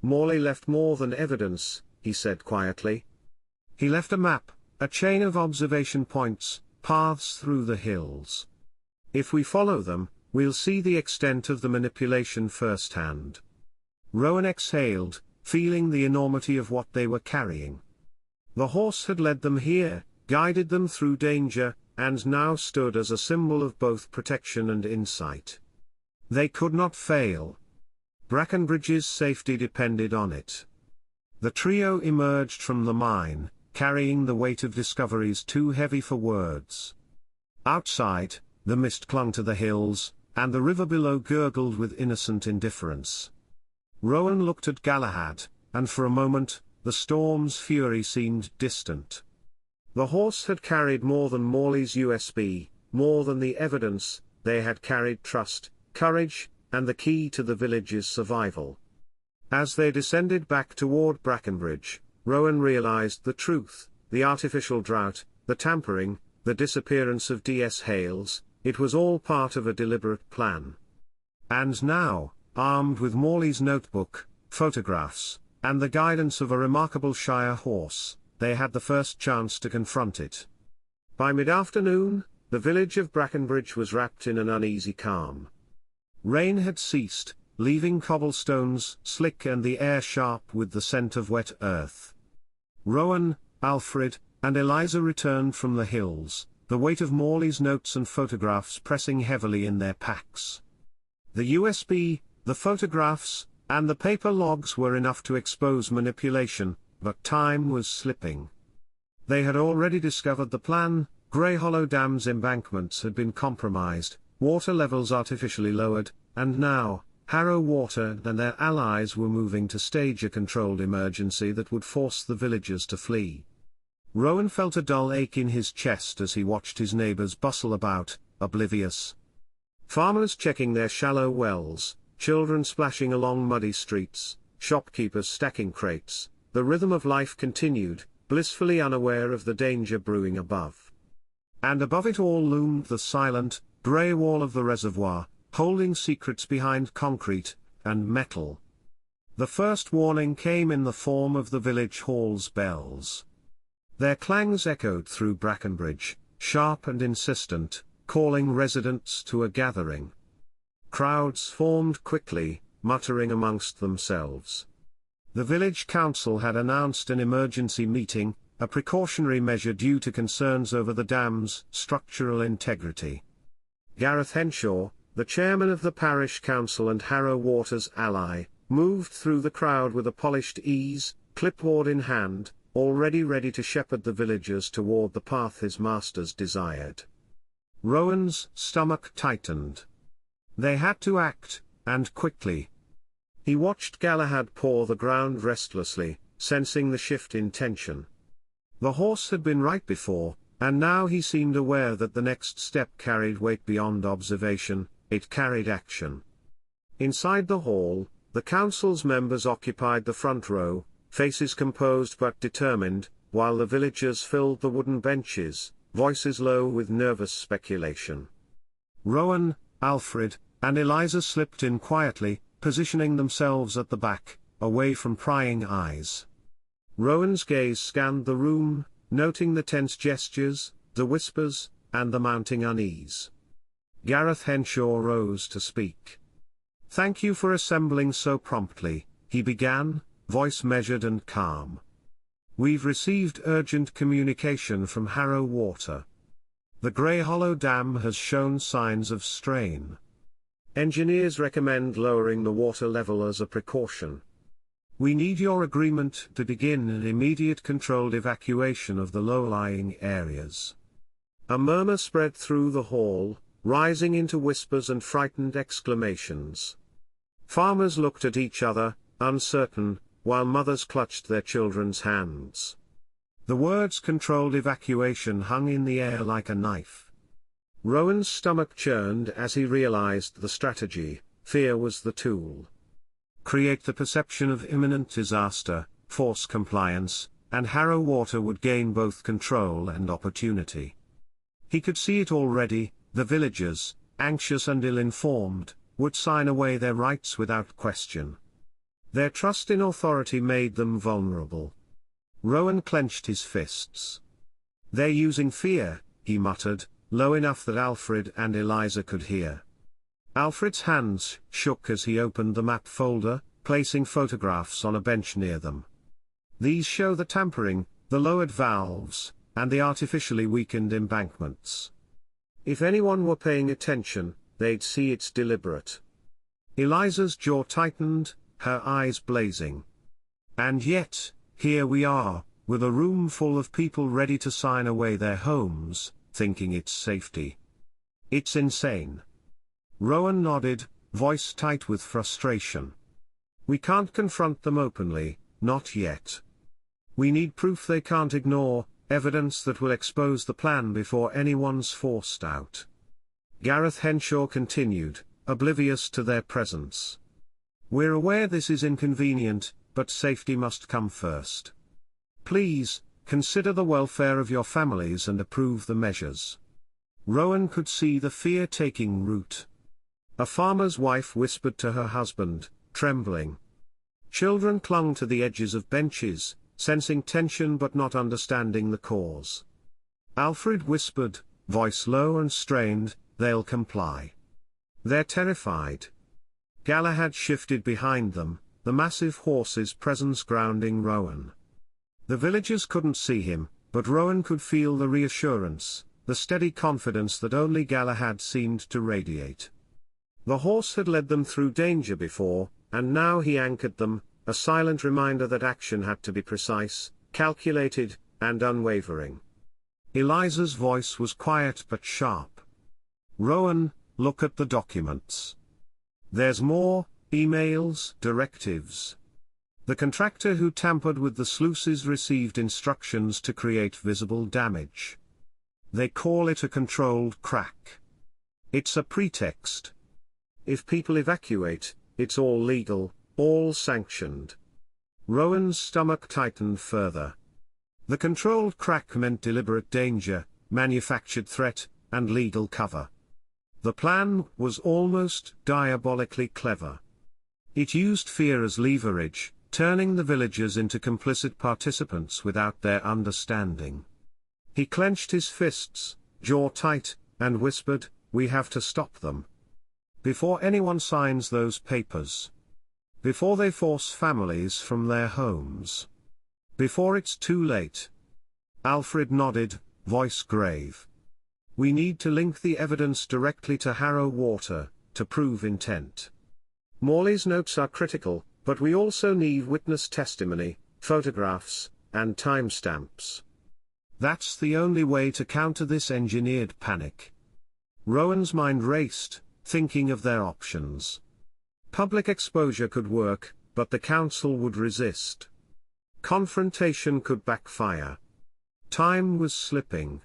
"Morley left more than evidence," he said quietly. "He left a map, a chain of observation points, paths through the hills. If we follow them, we'll see the extent of the manipulation firsthand." Rowan exhaled, feeling the enormity of what they were carrying. The horse had led them here, guided them through danger, and now stood as a symbol of both protection and insight. They could not fail. Brackenbridge's safety depended on it. The trio emerged from the mine, carrying the weight of discoveries too heavy for words. Outside, the mist clung to the hills, and the river below gurgled with innocent indifference. Rowan looked at Galahad, and for a moment, the storm's fury seemed distant. The horse had carried more than Morley's USB, more than the evidence, they had carried trust, courage, and the key to the village's survival. As they descended back toward Brackenbridge, Rowan realized the truth: the artificial drought, the tampering, the disappearance of DS Hales, it was all part of a deliberate plan. And now, armed with Morley's notebook, photographs, and the guidance of a remarkable Shire horse, they had the first chance to confront it. By mid-afternoon, the village of Brackenbridge was wrapped in an uneasy calm. Rain had ceased, leaving cobblestones slick and the air sharp with the scent of wet earth. Rowan, Alfred, and Eliza returned from the hills, the weight of Morley's notes and photographs pressing heavily in their packs. The USB, the photographs, and the paper logs were enough to expose manipulation, but time was slipping. They had already discovered the plan: Greyhollow Dam's embankments had been compromised, water levels artificially lowered, and now, Harrow Water and their allies were moving to stage a controlled emergency that would force the villagers to flee. Rowan felt a dull ache in his chest as he watched his neighbors bustle about, oblivious. Farmers checking their shallow wells, children splashing along muddy streets, shopkeepers stacking crates. The rhythm of life continued, blissfully unaware of the danger brewing above. And above it all loomed the silent, grey wall of the reservoir, holding secrets behind concrete and metal. The first warning came in the form of the village hall's bells. Their clangs echoed through Brackenbridge, sharp and insistent, calling residents to a gathering. Crowds formed quickly, muttering amongst themselves. The village council had announced an emergency meeting, a precautionary measure due to concerns over the dam's structural integrity. Gareth Henshaw, the chairman of the parish council and Harrow Water's ally, moved through the crowd with a polished ease, clipboard in hand, already ready to shepherd the villagers toward the path his masters desired. Rowan's stomach tightened. They had to act, and quickly. He watched Galahad paw the ground restlessly, sensing the shift in tension. The horse had been right before, and now he seemed aware that the next step carried weight beyond observation, it carried action. Inside the hall, the council's members occupied the front row, faces composed but determined, while the villagers filled the wooden benches, voices low with nervous speculation. Rowan, Alfred, and Eliza slipped in quietly, positioning themselves at the back, away from prying eyes. Rowan's gaze scanned the room, noting the tense gestures, the whispers, and the mounting unease. Gareth Henshaw rose to speak. "Thank you for assembling so promptly," he began, voice measured and calm. "We've received urgent communication from Harrow Water. The Greyhollow Dam has shown signs of strain. Engineers recommend lowering the water level as a precaution. We need your agreement to begin an immediate controlled evacuation of the low-lying areas." A murmur spread through the hall, rising into whispers and frightened exclamations. Farmers looked at each other, uncertain, while mothers clutched their children's hands. The words "controlled evacuation" hung in the air like a knife. Rowan's stomach churned as he realized the strategy: fear was the tool. Create the perception of imminent disaster, force compliance, and Harrow Water would gain both control and opportunity. He could see it already: the villagers, anxious and ill-informed, would sign away their rights without question. Their trust in authority made them vulnerable. Rowan clenched his fists. "They're using fear," he muttered, low enough that Alfred and Eliza could hear. Alfred's hands shook as he opened the map folder, placing photographs on a bench near them. "These show the tampering, the lowered valves, and the artificially weakened embankments. If anyone were paying attention, they'd see it's deliberate." Eliza's jaw tightened, her eyes blazing. "And yet, here we are, with a room full of people ready to sign away their homes, thinking it's safety. It's insane." Rowan nodded, voice tight with frustration. "We can't confront them openly, not yet. We need proof they can't ignore evidence that will expose the plan before anyone's forced out. Gareth Henshaw continued, oblivious to their presence. We're aware this is inconvenient, but safety must come first. Please, consider the welfare of your families and approve the measures. Rowan could see the fear taking root. A farmer's wife whispered to her husband, trembling. Children clung to the edges of benches, sensing tension but not understanding the cause. Alfred whispered, voice low and strained, they'll comply. They're terrified. Galahad shifted behind them, the massive horse's presence grounding Rowan. The villagers couldn't see him, but Rowan could feel the reassurance, the steady confidence that only Galahad seemed to radiate. The horse had led them through danger before, and now he anchored them, a silent reminder that action had to be precise, calculated, and unwavering. Eliza's voice was quiet but sharp. Rowan, look at the documents. There's more, emails, directives. The contractor who tampered with the sluices received instructions to create visible damage. They call it a controlled crack. It's a pretext. If people evacuate, it's all legal, all sanctioned. Rowan's stomach tightened further. The controlled crack meant deliberate danger, manufactured threat, and legal cover. The plan was almost diabolically clever. It used fear as leverage, turning the villagers into complicit participants without their understanding. He clenched his fists, jaw tight, and whispered, we have to stop them. Before anyone signs those papers. Before they force families from their homes. Before it's too late. Alfred nodded, voice grave. We need to link the evidence directly to Harrow Water, to prove intent. Morley's notes are critical, but we also need witness testimony, photographs, and timestamps. That's the only way to counter this engineered panic. Rowan's mind raced, thinking of their options. Public exposure could work, but the council would resist. Confrontation could backfire. Time was slipping.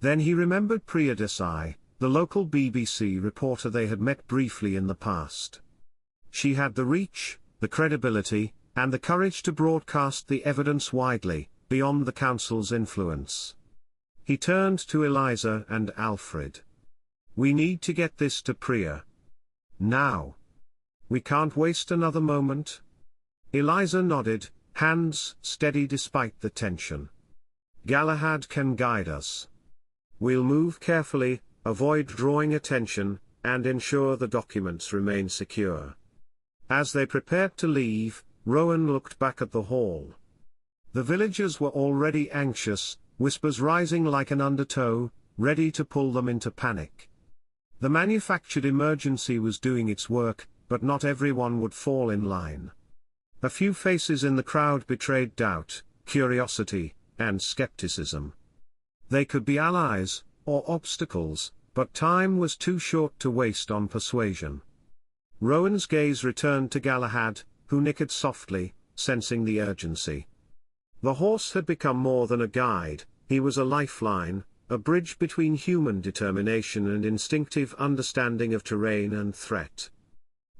Then he remembered Priya Desai, the local BBC reporter they had met briefly in the past. She had the reach, the credibility, and the courage to broadcast the evidence widely, beyond the council's influence. He turned to Eliza and Alfred. We need to get this to Priya. Now. We can't waste another moment. Eliza nodded, hands steady despite the tension. Galahad can guide us. We'll move carefully, avoid drawing attention, and ensure the documents remain secure. As they prepared to leave, Rowan looked back at the hall. The villagers were already anxious, whispers rising like an undertow, ready to pull them into panic. The manufactured emergency was doing its work, but not everyone would fall in line. A few faces in the crowd betrayed doubt, curiosity, and skepticism. They could be allies, or obstacles, but time was too short to waste on persuasion. Rowan's gaze returned to Galahad, who nickered softly, sensing the urgency. The horse had become more than a guide, he was a lifeline, a bridge between human determination and instinctive understanding of terrain and threat.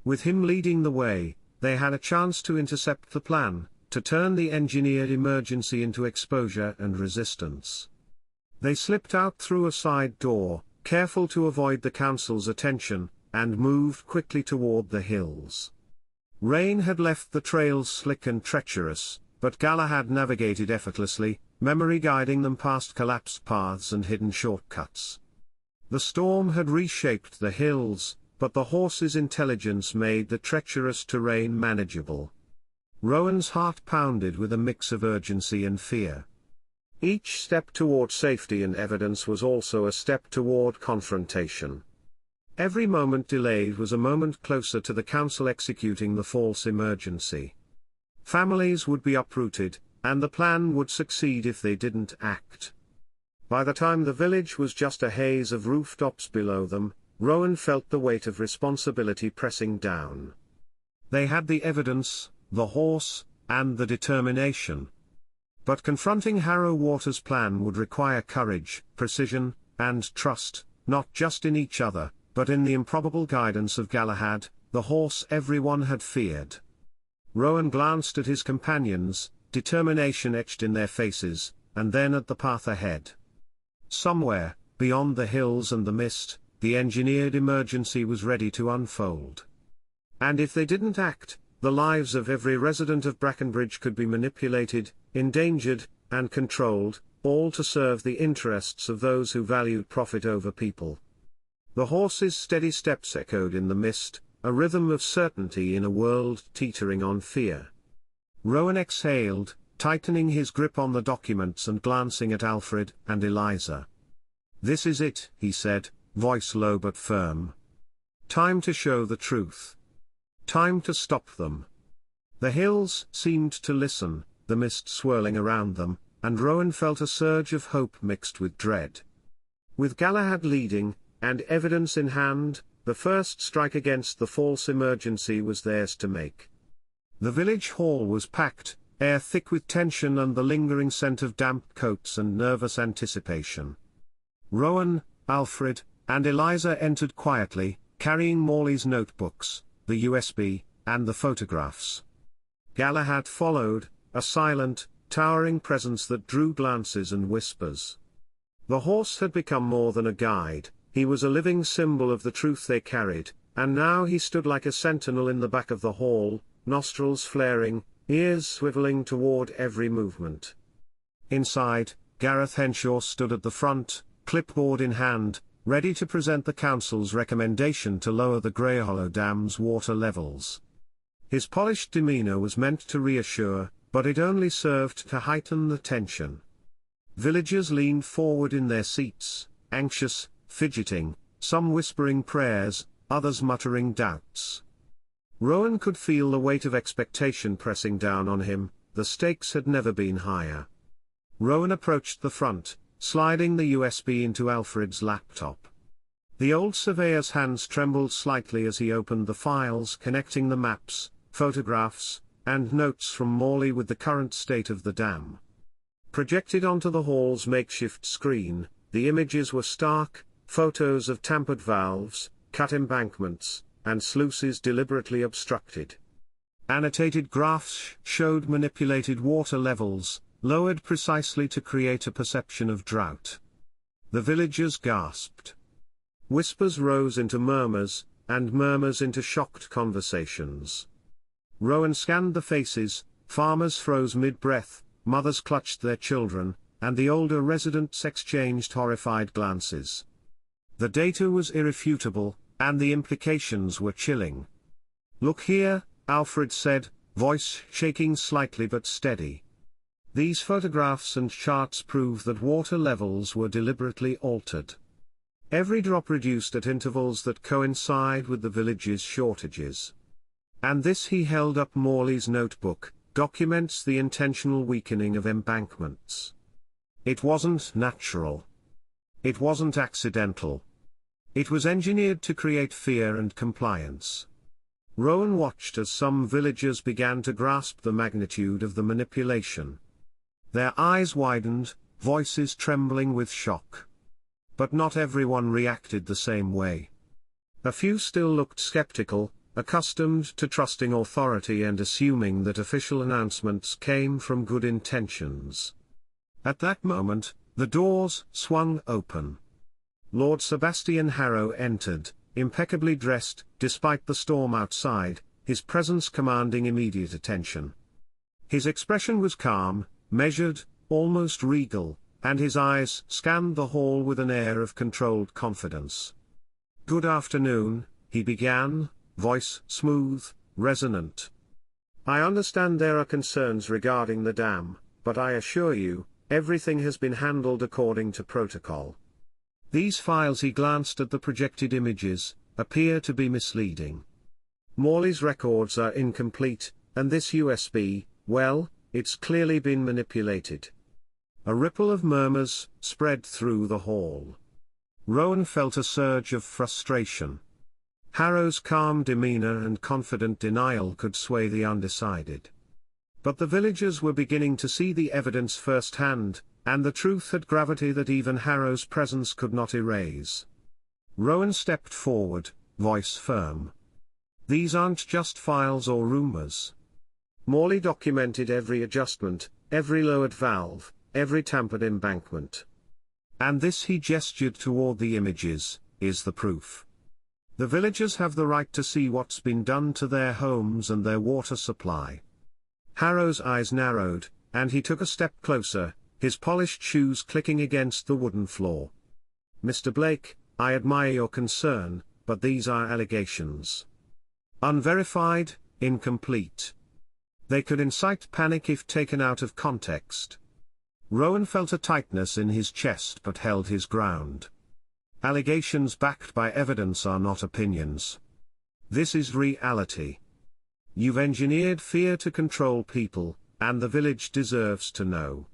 With him leading the way, they had a chance to intercept the plan, to turn the engineered emergency into exposure and resistance. They slipped out through a side door, careful to avoid the council's attention, and moved quickly toward the hills. Rain had left the trails slick and treacherous, but Galahad navigated effortlessly, memory guiding them past collapsed paths and hidden shortcuts. The storm had reshaped the hills, but the horse's intelligence made the treacherous terrain manageable. Rowan's heart pounded with a mix of urgency and fear. Each step toward safety and evidence was also a step toward confrontation. Every moment delayed was a moment closer to the council executing the false emergency. Families would be uprooted, and the plan would succeed if they didn't act. By the time the village was just a haze of rooftops below them, Rowan felt the weight of responsibility pressing down. They had the evidence, the horse, and the determination. But confronting Harrow Water's plan would require courage, precision, and trust, not just in each other, but in the improbable guidance of Galahad, the horse everyone had feared. Rowan glanced at his companions, determination etched in their faces, and then at the path ahead. Somewhere, beyond the hills and the mist, the engineered emergency was ready to unfold. And if they didn't act, the lives of every resident of Brackenbridge could be manipulated, endangered, and controlled, all to serve the interests of those who valued profit over people. The horse's steady steps echoed in the mist, a rhythm of certainty in a world teetering on fear. Rowan exhaled, tightening his grip on the documents and glancing at Alfred and Eliza. "This is it," he said, voice low but firm. "Time to show the truth. Time to stop them." The hills seemed to listen, the mist swirling around them, and Rowan felt a surge of hope mixed with dread. With Galahad leading, and evidence in hand, the first strike against the false emergency was theirs to make. The village hall was packed, air thick with tension and the lingering scent of damp coats and nervous anticipation. Rowan, Alfred, and Eliza entered quietly, carrying Morley's notebooks, the USB, and the photographs. Galahad followed, a silent, towering presence that drew glances and whispers. The horse had become more than a guide, he was a living symbol of the truth they carried, and now he stood like a sentinel in the back of the hall, nostrils flaring, ears swiveling toward every movement. Inside, Gareth Henshaw stood at the front, clipboard in hand, ready to present the council's recommendation to lower the Greyhollow Dam's water levels. His polished demeanor was meant to reassure, but it only served to heighten the tension. Villagers leaned forward in their seats, anxious, fidgeting, some whispering prayers, others muttering doubts. Rowan could feel the weight of expectation pressing down on him, the stakes had never been higher. Rowan approached the front, sliding the USB into Alfred's laptop. The old surveyor's hands trembled slightly as he opened the files connecting the maps, photographs, and notes from Morley with the current state of the dam. Projected onto the hall's makeshift screen, the images were stark, photos of tampered valves, cut embankments, and sluices deliberately obstructed. Annotated graphs showed manipulated water levels, lowered precisely to create a perception of drought. The villagers gasped. Whispers rose into murmurs, and murmurs into shocked conversations. Rowan scanned the faces, farmers froze mid-breath, mothers clutched their children, and the older residents exchanged horrified glances. The data was irrefutable, and the implications were chilling. "Look here," Alfred said, voice shaking slightly but steady. "These photographs and charts prove that water levels were deliberately altered. Every drop reduced at intervals that coincide with the village's shortages. And this," he held up Morley's notebook, "documents the intentional weakening of embankments. It wasn't natural. It wasn't accidental. It was engineered to create fear and compliance." Rowan watched as some villagers began to grasp the magnitude of the manipulation. Their eyes widened, voices trembling with shock. But not everyone reacted the same way. A few still looked skeptical, accustomed to trusting authority and assuming that official announcements came from good intentions. At that moment, the doors swung open. Lord Sebastian Harrow entered, impeccably dressed, despite the storm outside, his presence commanding immediate attention. His expression was calm, measured, almost regal, and his eyes scanned the hall with an air of controlled confidence. "Good afternoon," he began, voice smooth, resonant. "I understand there are concerns regarding the dam, but I assure you, everything has been handled according to protocol. These files," he glanced at the projected images, "appear to be misleading. Morley's records are incomplete, and this USB, well, it's clearly been manipulated." A ripple of murmurs spread through the hall. Rowan felt a surge of frustration. Harrow's calm demeanor and confident denial could sway the undecided. But the villagers were beginning to see the evidence firsthand, and the truth had gravity that even Harrow's presence could not erase. Rowan stepped forward, voice firm. These aren't just files or rumors. Morley documented every adjustment, every lowered valve, every tampered embankment. And this, he gestured toward the images, is the proof. The villagers have the right to see what's been done to their homes and their water supply. Harrow's eyes narrowed, and he took a step closer, his polished shoes clicking against the wooden floor. Mr. Blake, I admire your concern, but these are allegations. Unverified, incomplete. They could incite panic if taken out of context. Rowan felt a tightness in his chest but held his ground. Allegations backed by evidence are not opinions. This is reality. You've engineered fear to control people, and the village deserves to know.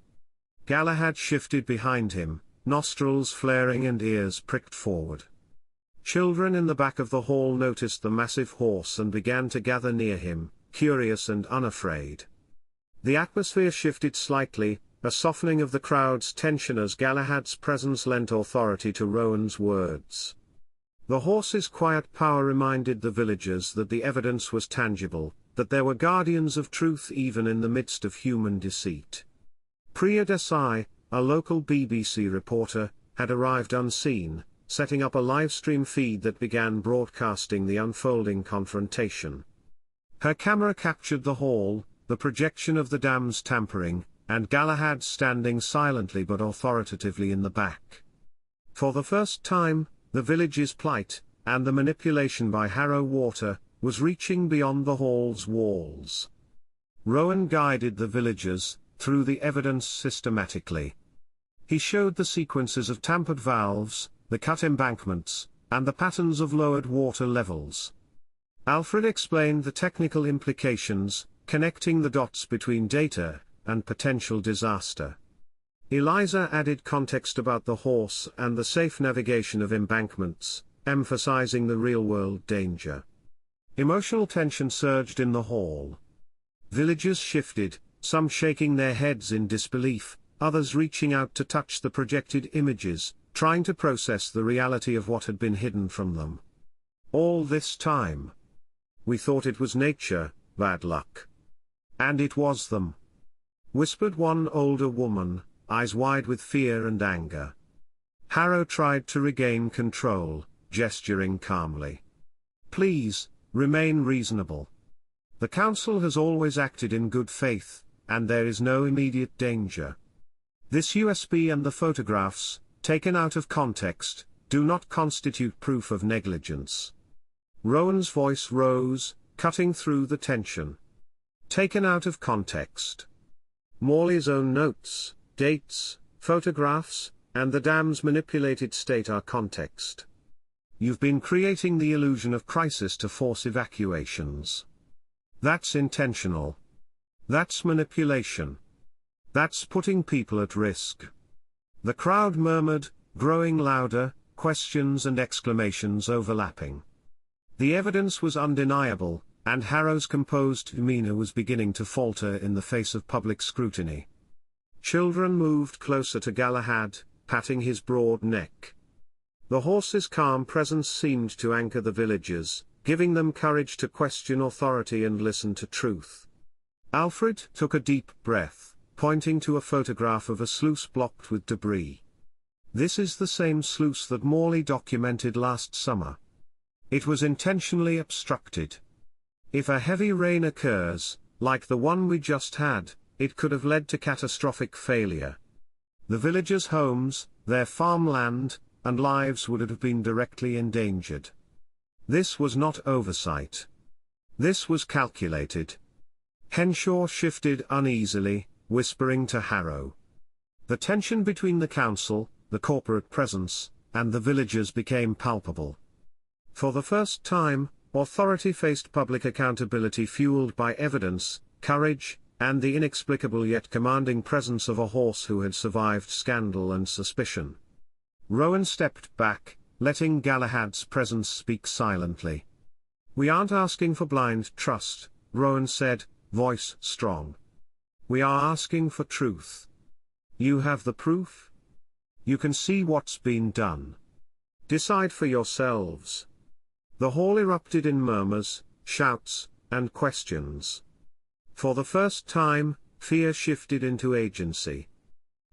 Galahad shifted behind him, nostrils flaring and ears pricked forward. Children in the back of the hall noticed the massive horse and began to gather near him, curious and unafraid. The atmosphere shifted slightly, a softening of the crowd's tension as Galahad's presence lent authority to Rowan's words. The horse's quiet power reminded the villagers that the evidence was tangible, that there were guardians of truth even in the midst of human deceit. Priya Desai, a local BBC reporter, had arrived unseen, setting up a live-stream feed that began broadcasting the unfolding confrontation. Her camera captured the hall, the projection of the dam's tampering, and Galahad standing silently but authoritatively in the back. For the first time, the village's plight, and the manipulation by Harrow Water, was reaching beyond the hall's walls. Rowan guided the villagers through the evidence systematically. He showed the sequences of tampered valves, the cut embankments, and the patterns of lowered water levels. Alfred explained the technical implications, connecting the dots between data and potential disaster. Eliza added context about the horse and the safe navigation of embankments, emphasizing the real-world danger. Emotional tension surged in the hall. Villagers shifted, some shaking their heads in disbelief, others reaching out to touch the projected images, trying to process the reality of what had been hidden from them. All this time. We thought it was nature, bad luck. And it was them. Whispered one older woman, eyes wide with fear and anger. Harrow tried to regain control, gesturing calmly. Please, remain reasonable. The council has always acted in good faith, and there is no immediate danger. This USB and the photographs, taken out of context, do not constitute proof of negligence. Rowan's voice rose, cutting through the tension. Taken out of context. Morley's own notes, dates, photographs, and the dam's manipulated state are context. You've been creating the illusion of crisis to force evacuations. That's intentional. That's manipulation. That's putting people at risk. The crowd murmured, growing louder, questions and exclamations overlapping. The evidence was undeniable, and Harrow's composed demeanor was beginning to falter in the face of public scrutiny. Children moved closer to Galahad, patting his broad neck. The horse's calm presence seemed to anchor the villagers, giving them courage to question authority and listen to truth. Alfred took a deep breath, pointing to a photograph of a sluice blocked with debris. This is the same sluice that Morley documented last summer. It was intentionally obstructed. If a heavy rain occurs, like the one we just had, it could have led to catastrophic failure. The villagers' homes, their farmland, and lives would have been directly endangered. This was not oversight. This was calculated. Henshaw shifted uneasily, whispering to Harrow. The tension between the council, the corporate presence, and the villagers became palpable. For the first time, authority faced public accountability fueled by evidence, courage, and the inexplicable yet commanding presence of a horse who had survived scandal and suspicion. Rowan stepped back, letting Galahad's presence speak silently. We aren't asking for blind trust, Rowan said, voice strong. We are asking for truth. You have the proof? You can see what's been done. Decide for yourselves. The hall erupted in murmurs, shouts, and questions. For the first time, fear shifted into agency.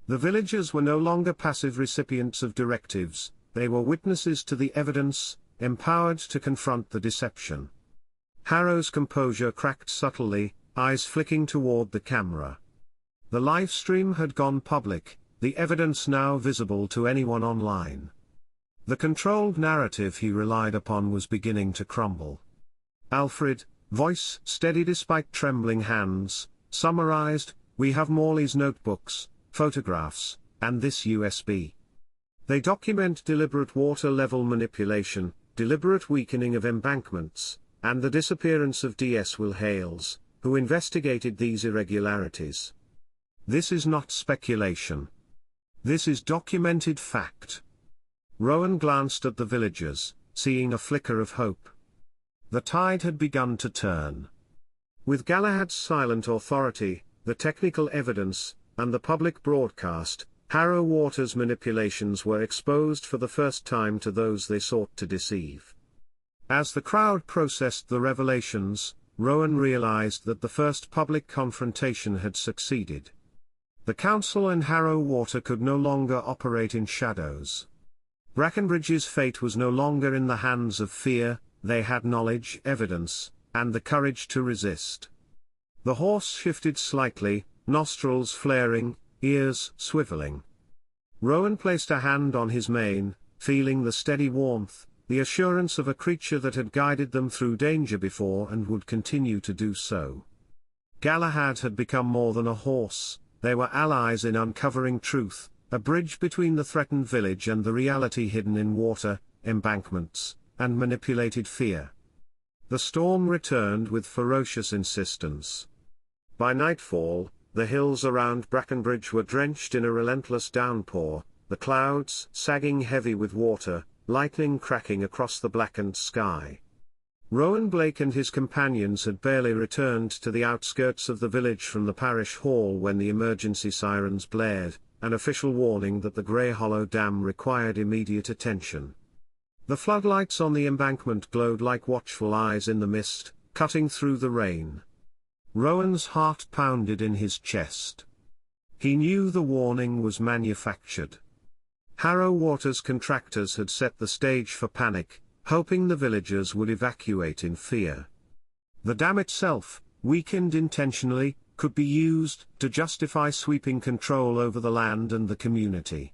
The villagers were no longer passive recipients of directives, they were witnesses to the evidence, empowered to confront the deception. Harrow's composure cracked subtly, eyes flicking toward the camera. The live stream had gone public, the evidence now visible to anyone online. The controlled narrative he relied upon was beginning to crumble. Alfred, voice steady despite trembling hands, summarized, "We have Morley's notebooks, photographs, and this USB. They document deliberate water level manipulation, deliberate weakening of embankments, and the disappearance of D.S. Will Hales, who investigated these irregularities. This is not speculation. This is documented fact." Rowan glanced at the villagers, seeing a flicker of hope. The tide had begun to turn. With Galahad's silent authority, the technical evidence, and the public broadcast, Harrow Water's manipulations were exposed for the first time to those they sought to deceive. As the crowd processed the revelations, Rowan realized that the first public confrontation had succeeded. The council and Harrow Water could no longer operate in shadows. Brackenbridge's fate was no longer in the hands of fear, they had knowledge, evidence, and the courage to resist. The horse shifted slightly, nostrils flaring, ears swiveling. Rowan placed a hand on his mane, feeling the steady warmth, the assurance of a creature that had guided them through danger before and would continue to do so. Galahad had become more than a horse, they were allies in uncovering truth, a bridge between the threatened village and the reality hidden in water, embankments, and manipulated fear. The storm returned with ferocious insistence. By nightfall, the hills around Brackenbridge were drenched in a relentless downpour, the clouds sagging heavy with water, lightning cracking across the blackened sky. Rowan Blake and his companions had barely returned to the outskirts of the village from the parish hall when the emergency sirens blared, an official warning that the Greyhollow Dam required immediate attention. The floodlights on the embankment glowed like watchful eyes in the mist, cutting through the rain. Rowan's heart pounded in his chest. He knew the warning was manufactured. Harrow Water's contractors had set the stage for panic, hoping the villagers would evacuate in fear. The dam itself, weakened intentionally, could be used to justify sweeping control over the land and the community.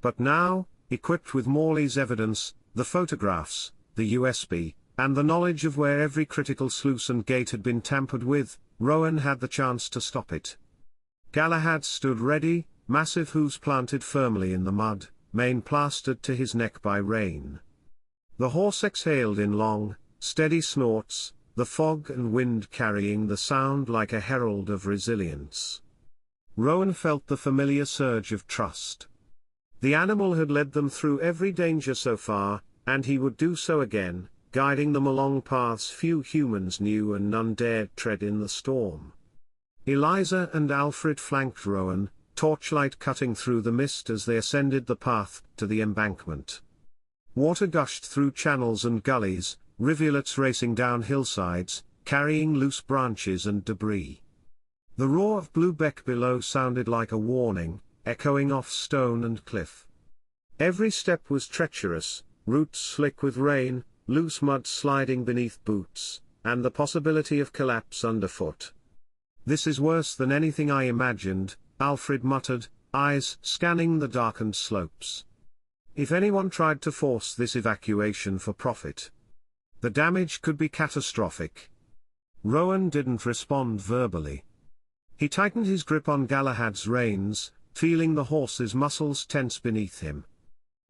But now, equipped with Morley's evidence, the photographs, the USB, and the knowledge of where every critical sluice and gate had been tampered with, Rowan had the chance to stop it. Galahad stood ready, massive hooves planted firmly in the mud, mane plastered to his neck by rain. The horse exhaled in long, steady snorts, the fog and wind carrying the sound like a herald of resilience. Rowan felt the familiar surge of trust. The animal had led them through every danger so far, and he would do so again, guiding them along paths few humans knew and none dared tread in the storm. Eliza and Alfred flanked Rowan, torchlight cutting through the mist as they ascended the path to the embankment. Water gushed through channels and gullies, rivulets racing down hillsides, carrying loose branches and debris. The roar of Blue Beck below sounded like a warning, echoing off stone and cliff. Every step was treacherous, roots slick with rain, loose mud sliding beneath boots, and the possibility of collapse underfoot. "This is worse than anything I imagined," Alfred muttered, eyes scanning the darkened slopes. If anyone tried to force this evacuation for profit, the damage could be catastrophic. Rowan didn't respond verbally. He tightened his grip on Galahad's reins, feeling the horse's muscles tense beneath him.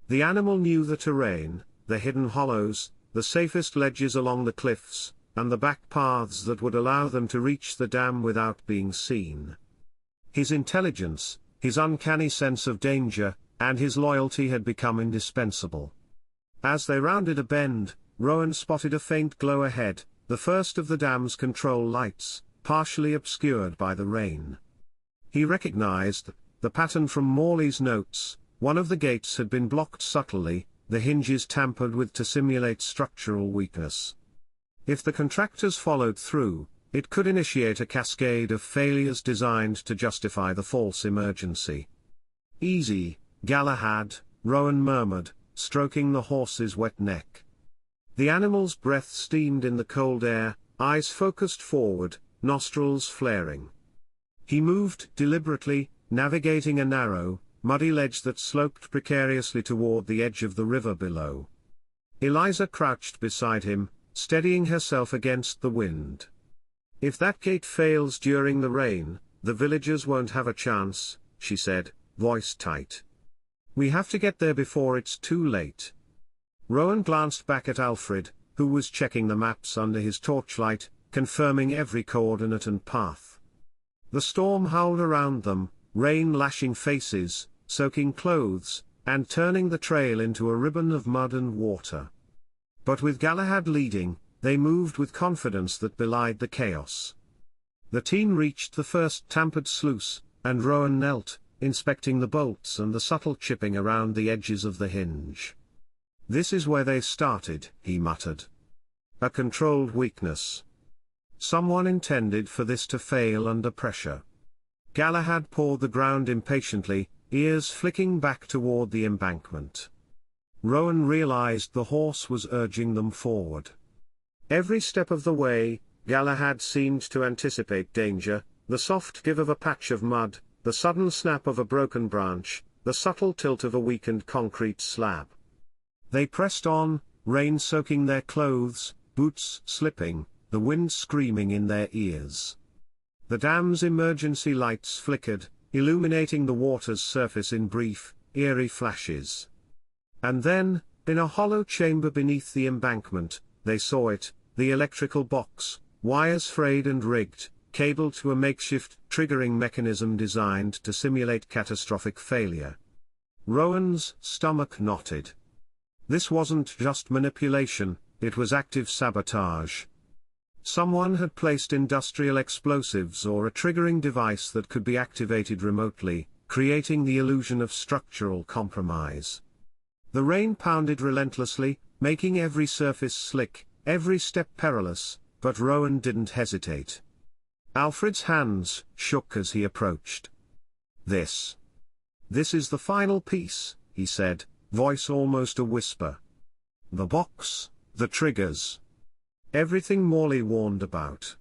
The animal knew the terrain, the hidden hollows, the safest ledges along the cliffs, and the back paths that would allow them to reach the dam without being seen. His intelligence, his uncanny sense of danger, and his loyalty had become indispensable. As they rounded a bend, Rowan spotted a faint glow ahead, the first of the dam's control lights, partially obscured by the rain. He recognized the pattern from Morley's notes. One of the gates had been blocked subtly, the hinges tampered with to simulate structural weakness. If the contractors followed through, it could initiate a cascade of failures designed to justify the false emergency. "Easy, Galahad," Rowan murmured, stroking the horse's wet neck. The animal's breath steamed in the cold air, eyes focused forward, nostrils flaring. He moved deliberately, navigating a narrow, muddy ledge that sloped precariously toward the edge of the river below. Eliza crouched beside him, steadying herself against the wind. "If that gate fails during the rain, the villagers won't have a chance," she said, voice tight. "We have to get there before it's too late." Rowan glanced back at Alfred, who was checking the maps under his torchlight, confirming every coordinate and path. The storm howled around them, rain lashing faces, soaking clothes, and turning the trail into a ribbon of mud and water. But with Galahad leading, they moved with confidence that belied the chaos. The team reached the first tampered sluice, and Rowan knelt, inspecting the bolts and the subtle chipping around the edges of the hinge. "This is where they started," he muttered. "A controlled weakness. Someone intended for this to fail under pressure." Galahad pawed the ground impatiently, ears flicking back toward the embankment. Rowan realized the horse was urging them forward. Every step of the way, Galahad seemed to anticipate danger, the soft give of a patch of mud, the sudden snap of a broken branch, the subtle tilt of a weakened concrete slab. They pressed on, rain soaking their clothes, boots slipping, the wind screaming in their ears. The dam's emergency lights flickered, illuminating the water's surface in brief, eerie flashes. And then, in a hollow chamber beneath the embankment, they saw it, the electrical box, wires frayed and rigged, cabled to a makeshift triggering mechanism designed to simulate catastrophic failure. Rowan's stomach knotted. This wasn't just manipulation, it was active sabotage. Someone had placed industrial explosives or a triggering device that could be activated remotely, creating the illusion of structural compromise. The rain pounded relentlessly, making every surface slick, every step perilous, but Rowan didn't hesitate. Alfred's hands shook as he approached. This is the final piece," he said, voice almost a whisper. "The box, the triggers. Everything Morley warned about.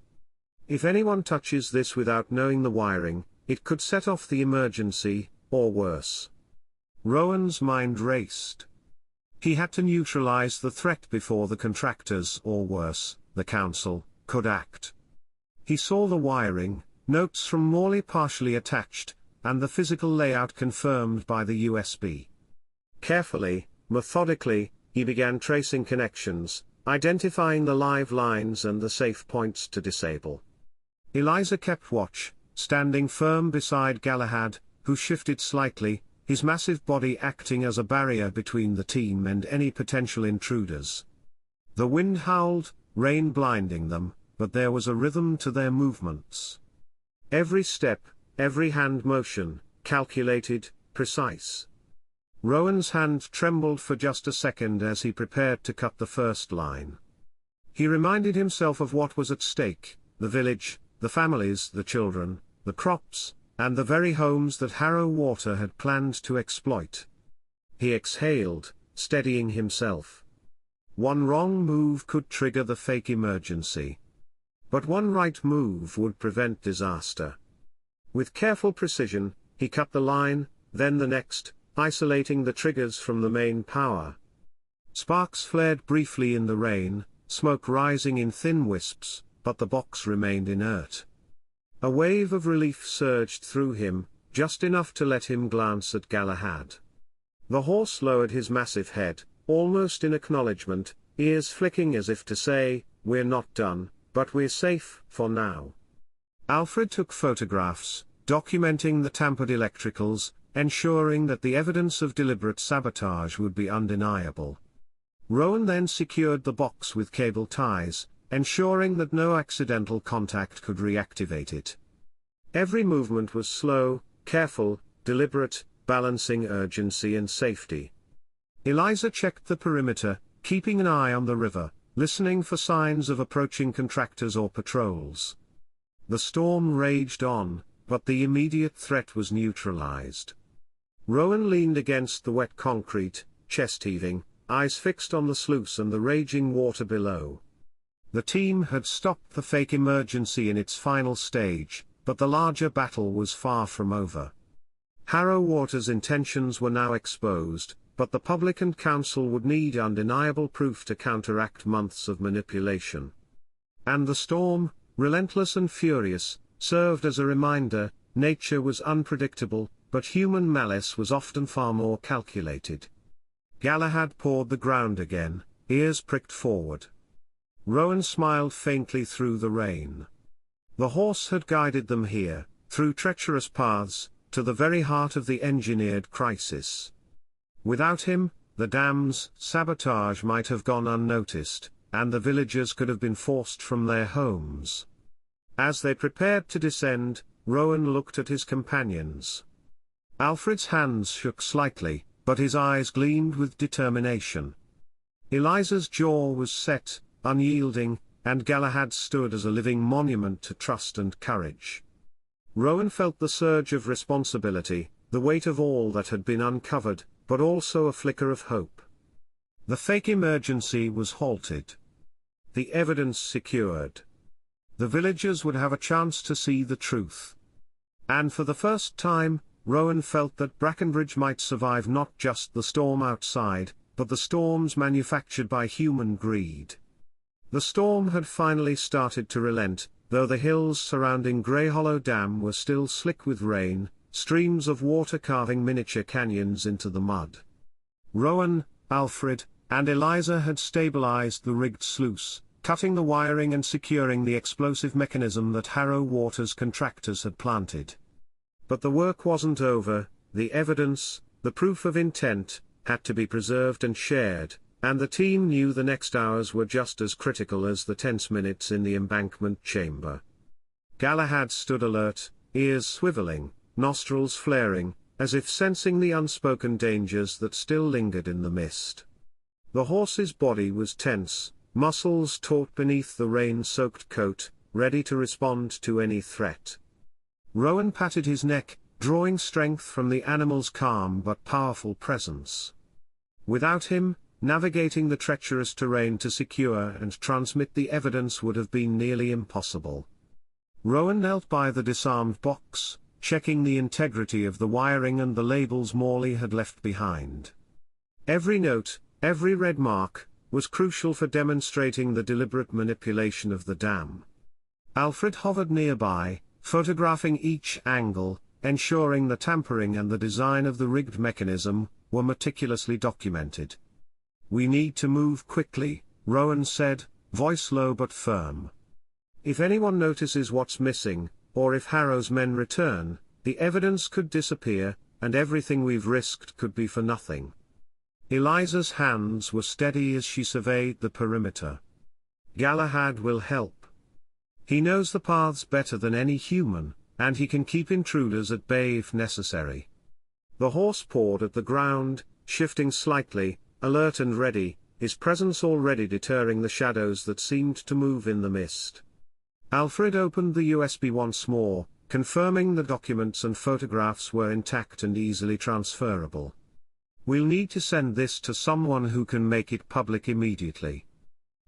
If anyone touches this without knowing the wiring, it could set off the emergency, or worse." Rowan's mind raced. He had to neutralize the threat before the contractors, or worse, the council, could act. He saw the wiring, notes from Morley partially attached, and the physical layout confirmed by the USB. Carefully, methodically, he began tracing connections, identifying the live lines and the safe points to disable. Eliza kept watch, standing firm beside Galahad, who shifted slightly, his massive body acting as a barrier between the team and any potential intruders. The wind howled, rain blinding them, but there was a rhythm to their movements. Every step, every hand motion, calculated, precise. Rowan's hand trembled for just a second as he prepared to cut the first line. He reminded himself of what was at stake: the village, the families, the children, the crops, and the very homes that Harrow Water had planned to exploit. He exhaled, steadying himself. One wrong move could trigger the fake emergency. But one right move would prevent disaster. With careful precision, he cut the line, then the next, isolating the triggers from the main power. Sparks flared briefly in the rain, smoke rising in thin wisps, but the box remained inert. A wave of relief surged through him, just enough to let him glance at Galahad. The horse lowered his massive head, almost in acknowledgement, ears flicking as if to say, "We're not done, but we're safe, for now." Alfred took photographs, documenting the tampered electricals, ensuring that the evidence of deliberate sabotage would be undeniable. Rowan then secured the box with cable ties, ensuring that no accidental contact could reactivate it. Every movement was slow, careful, deliberate, balancing urgency and safety. Eliza checked the perimeter, keeping an eye on the river, listening for signs of approaching contractors or patrols. The storm raged on, but the immediate threat was neutralized. Rowan leaned against the wet concrete, chest heaving, eyes fixed on the sluice and the raging water below. The team had stopped the fake emergency in its final stage, but the larger battle was far from over. Harrow Water's intentions were now exposed, but the public and council would need undeniable proof to counteract months of manipulation. And the storm, relentless and furious, served as a reminder: nature was unpredictable, but human malice was often far more calculated. Galahad pawed the ground again, ears pricked forward. Rowan smiled faintly through the rain. The horse had guided them here, through treacherous paths, to the very heart of the engineered crisis. Without him, the dam's sabotage might have gone unnoticed, and the villagers could have been forced from their homes. As they prepared to descend, Rowan looked at his companions. Alfred's hands shook slightly, but his eyes gleamed with determination. Eliza's jaw was set, unyielding, and Galahad stood as a living monument to trust and courage. Rowan felt the surge of responsibility, the weight of all that had been uncovered, but also a flicker of hope. The fake emergency was halted. The evidence secured. The villagers would have a chance to see the truth. And for the first time, Rowan felt that Brackenbridge might survive not just the storm outside, but the storms manufactured by human greed. The storm had finally started to relent, though the hills surrounding Greyhollow Dam were still slick with rain, streams of water carving miniature canyons into the mud. Rowan, Alfred, and Eliza had stabilized the rigged sluice, cutting the wiring and securing the explosive mechanism that Harrow Water's contractors had planted. But the work wasn't over. The evidence, the proof of intent, had to be preserved and shared, and the team knew the next hours were just as critical as the tense minutes in the embankment chamber. Galahad stood alert, ears swiveling, nostrils flaring, as if sensing the unspoken dangers that still lingered in the mist. The horse's body was tense, muscles taut beneath the rain-soaked coat, ready to respond to any threat. Rowan patted his neck, drawing strength from the animal's calm but powerful presence. Without him, navigating the treacherous terrain to secure and transmit the evidence would have been nearly impossible. Rowan knelt by the disarmed box, checking the integrity of the wiring and the labels Morley had left behind. Every note, every red mark, was crucial for demonstrating the deliberate manipulation of the dam. Alfred hovered nearby, photographing each angle, ensuring the tampering and the design of the rigged mechanism were meticulously documented. "We need to move quickly," Rowan said, voice low but firm. "If anyone notices what's missing, or if Harrow's men return, the evidence could disappear, and everything we've risked could be for nothing." Eliza's hands were steady as she surveyed the perimeter. "Galahad will help. He knows the paths better than any human, and he can keep intruders at bay if necessary." The horse pawed at the ground, shifting slightly, alert and ready, his presence already deterring the shadows that seemed to move in the mist. Alfred opened the USB once more, confirming the documents and photographs were intact and easily transferable. "We'll need to send this to someone who can make it public immediately.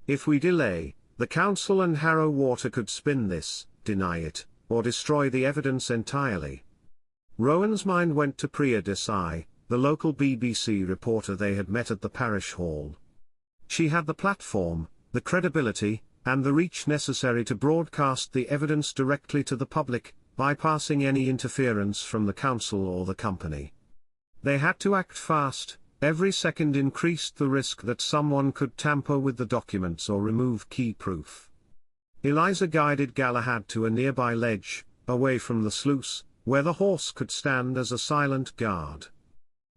If we delay, the council and Harrow Water could spin this, deny it, or destroy the evidence entirely." Rowan's mind went to Priya Desai, the local BBC reporter they had met at the parish hall. She had the platform, the credibility, and the reach necessary to broadcast the evidence directly to the public, bypassing any interference from the council or the company. They had to act fast. Every second increased the risk that someone could tamper with the documents or remove key proof. Eliza guided Galahad to a nearby ledge, away from the sluice, where the horse could stand as a silent guard.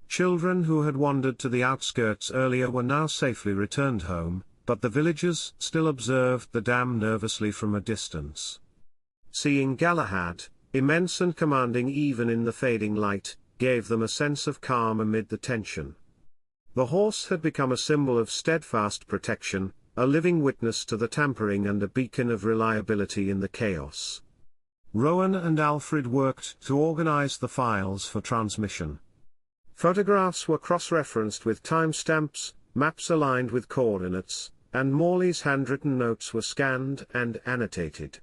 Children who had wandered to the outskirts earlier were now safely returned home, but the villagers still observed the dam nervously from a distance. Seeing Galahad, immense and commanding even in the fading light, gave them a sense of calm amid the tension. The horse had become a symbol of steadfast protection, a living witness to the tampering and a beacon of reliability in the chaos. Rowan and Alfred worked to organize the files for transmission. Photographs were cross-referenced with timestamps, maps aligned with coordinates, and Morley's handwritten notes were scanned and annotated.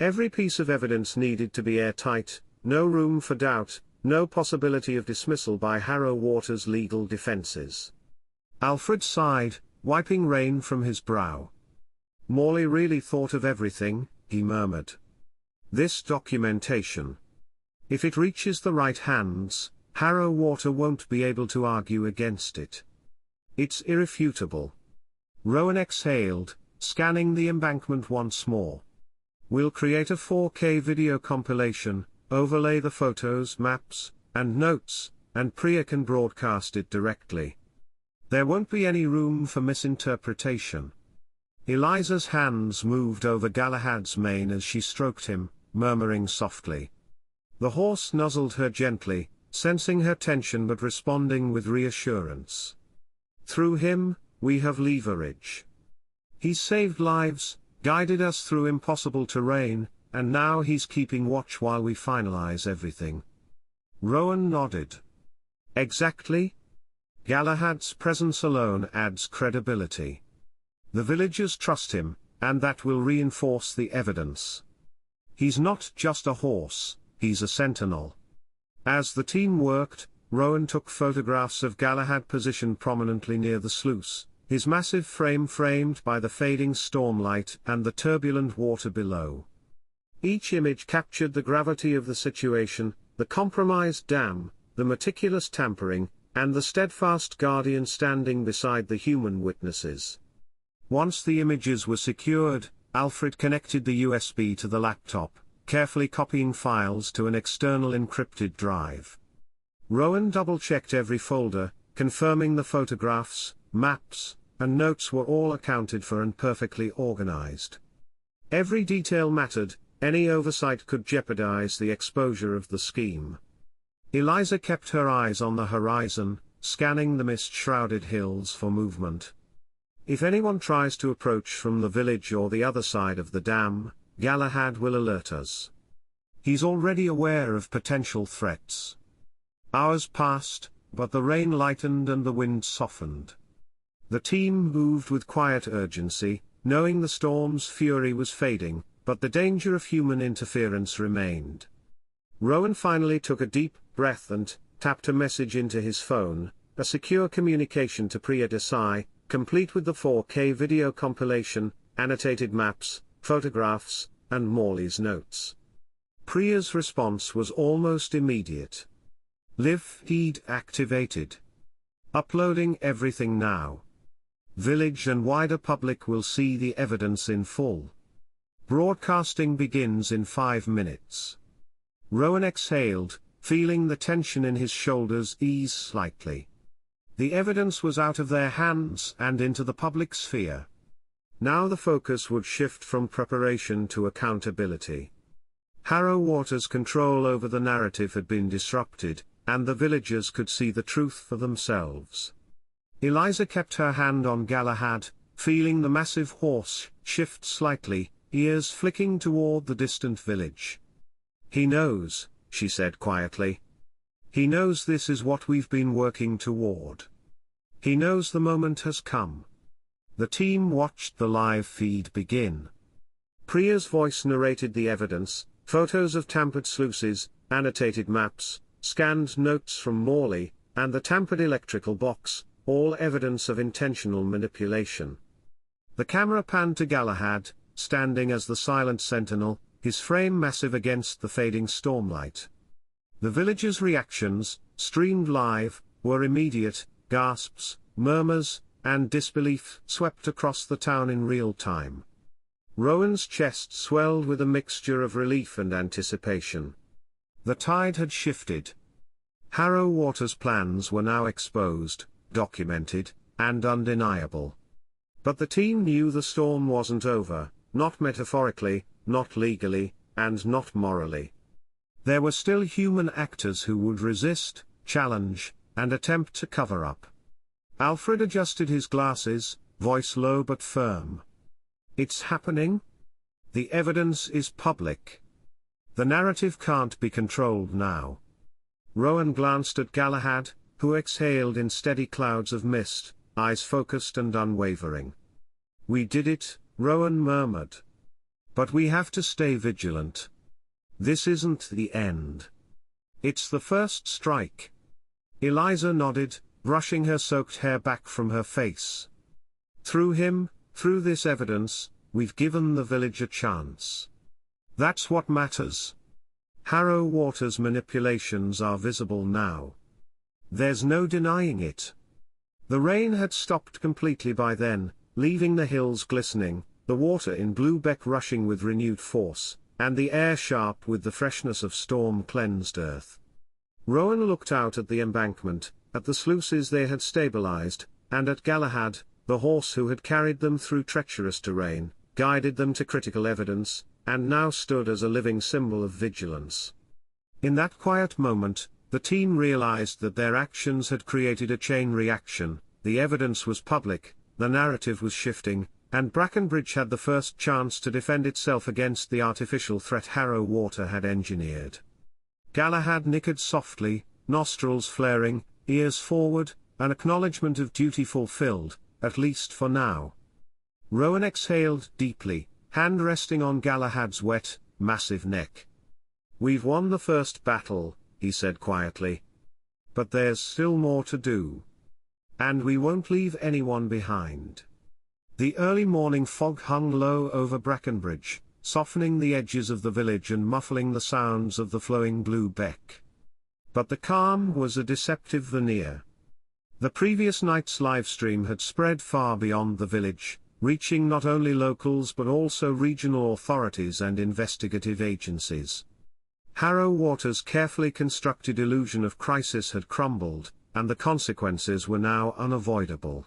Every piece of evidence needed to be airtight, no room for doubt, no possibility of dismissal by Harrow Water's legal defenses. Alfred sighed, wiping rain from his brow. Morley really thought of everything, he murmured. This documentation. If it reaches the right hands, Harrow Water won't be able to argue against it. It's irrefutable. Rowan exhaled, scanning the embankment once more. We'll create a 4K video compilation, overlay the photos, maps, and notes, and Priya can broadcast it directly. There won't be any room for misinterpretation. Eliza's hands moved over Galahad's mane as she stroked him, murmuring softly. The horse nuzzled her gently, sensing her tension but responding with reassurance. Through him, we have leverage. He's saved lives, guided us through impossible terrain, and now he's keeping watch while we finalize everything. Rowan nodded. Exactly. Galahad's presence alone adds credibility. The villagers trust him, and that will reinforce the evidence. He's not just a horse, he's a sentinel. As the team worked, Rowan took photographs of Galahad positioned prominently near the sluice, his massive frame framed by the fading stormlight and the turbulent water below. Each image captured the gravity of the situation, the compromised dam, the meticulous tampering, and the steadfast guardian standing beside the human witnesses. Once the images were secured, Alfred connected the USB to the laptop, carefully copying files to an external encrypted drive. Rowan double-checked every folder, confirming the photographs, maps, and notes were all accounted for and perfectly organized. Every detail mattered, any oversight could jeopardize the exposure of the scheme. Eliza kept her eyes on the horizon, scanning the mist-shrouded hills for movement. If anyone tries to approach from the village or the other side of the dam, Galahad will alert us. He's already aware of potential threats. Hours passed, but the rain lightened and the wind softened. The team moved with quiet urgency, knowing the storm's fury was fading, but the danger of human interference remained. Rowan finally took a deep breath and tapped a message into his phone, a secure communication to Priya Desai, complete with the 4K video compilation, annotated maps, photographs, and Morley's notes. Priya's response was almost immediate. Live feed activated. Uploading everything now. Village and wider public will see the evidence in full. Broadcasting begins in 5 minutes. Rowan exhaled, feeling the tension in his shoulders ease slightly. The evidence was out of their hands and into the public sphere. Now the focus would shift from preparation to accountability. Harrow Water's control over the narrative had been disrupted, and the villagers could see the truth for themselves. Eliza kept her hand on Galahad, feeling the massive horse shift slightly, ears flicking toward the distant village. He knows, she said quietly. He knows this is what we've been working toward. He knows the moment has come. The team watched the live feed begin. Priya's voice narrated the evidence, photos of tampered sluices, annotated maps, scanned notes from Morley, and the tampered electrical box, all evidence of intentional manipulation. The camera panned to Galahad, standing as the silent sentinel, his frame massive against the fading stormlight. The villagers' reactions, streamed live, were immediate. Gasps, murmurs, and disbelief swept across the town in real time. Rowan's chest swelled with a mixture of relief and anticipation. The tide had shifted. Harrow Water's plans were now exposed, documented, and undeniable. But the team knew the storm wasn't over, not metaphorically, not legally, and not morally. There were still human actors who would resist, challenge, and attempt to cover up. Alfred adjusted his glasses, voice low but firm. It's happening? The evidence is public. The narrative can't be controlled now. Rowan glanced at Galahad, who exhaled in steady clouds of mist, eyes focused and unwavering. We did it, Rowan murmured. But we have to stay vigilant. This isn't the end. It's the first strike. Eliza nodded, brushing her soaked hair back from her face. Through him, through this evidence, we've given the village a chance. That's what matters. Harrow Water's manipulations are visible now. There's no denying it. The rain had stopped completely by then, leaving the hills glistening, the water in blue beck rushing with renewed force, and the air sharp with the freshness of storm-cleansed earth. Rowan looked out at the embankment, at the sluices they had stabilized, and at Galahad, the horse who had carried them through treacherous terrain, guided them to critical evidence, and now stood as a living symbol of vigilance. In that quiet moment, the team realized that their actions had created a chain reaction. The evidence was public, the narrative was shifting, and Brackenbridge had the first chance to defend itself against the artificial threat Harrow Water had engineered. Galahad nickered softly, nostrils flaring, ears forward, an acknowledgement of duty fulfilled, at least for now. Rowan exhaled deeply, hand resting on Galahad's wet, massive neck. We've won the first battle, he said quietly. But there's still more to do. And we won't leave anyone behind. The early morning fog hung low over Brackenbridge, softening the edges of the village and muffling the sounds of the flowing blue beck. But the calm was a deceptive veneer. The previous night's livestream had spread far beyond the village, reaching not only locals but also regional authorities and investigative agencies. Harrow Water's carefully constructed illusion of crisis had crumbled, and the consequences were now unavoidable.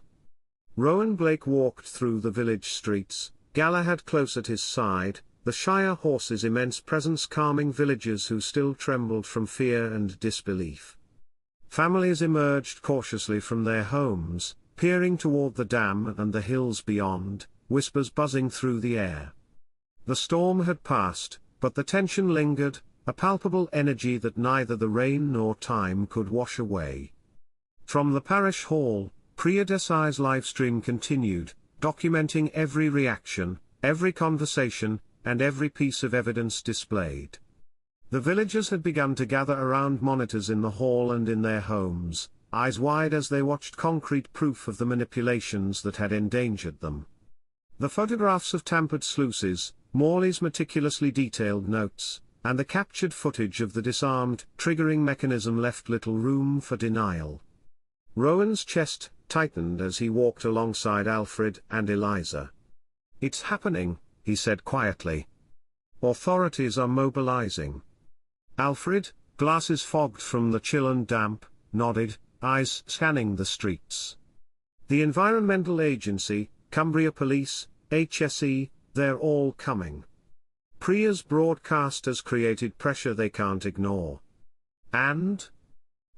Rowan Blake walked through the village streets, Galahad close at his side, the Shire horse's immense presence calming villagers who still trembled from fear and disbelief. Families emerged cautiously from their homes, peering toward the dam and the hills beyond, whispers buzzing through the air. The storm had passed, but the tension lingered, a palpable energy that neither the rain nor time could wash away. From the parish hall, Priya Desai's livestream continued, documenting every reaction, every conversation, and every piece of evidence displayed. The villagers had begun to gather around monitors in the hall and in their homes, eyes wide as they watched concrete proof of the manipulations that had endangered them. The photographs of tampered sluices, Morley's meticulously detailed notes, and the captured footage of the disarmed, triggering mechanism left little room for denial. Rowan's chest tightened as he walked alongside Alfred and Eliza. It's happening, he said quietly. Authorities are mobilizing. Alfred, glasses fogged from the chill and damp, nodded, eyes scanning the streets. The Environmental Agency, Cumbria Police, HSE, they're all coming. Priya's broadcast has created pressure they can't ignore. And?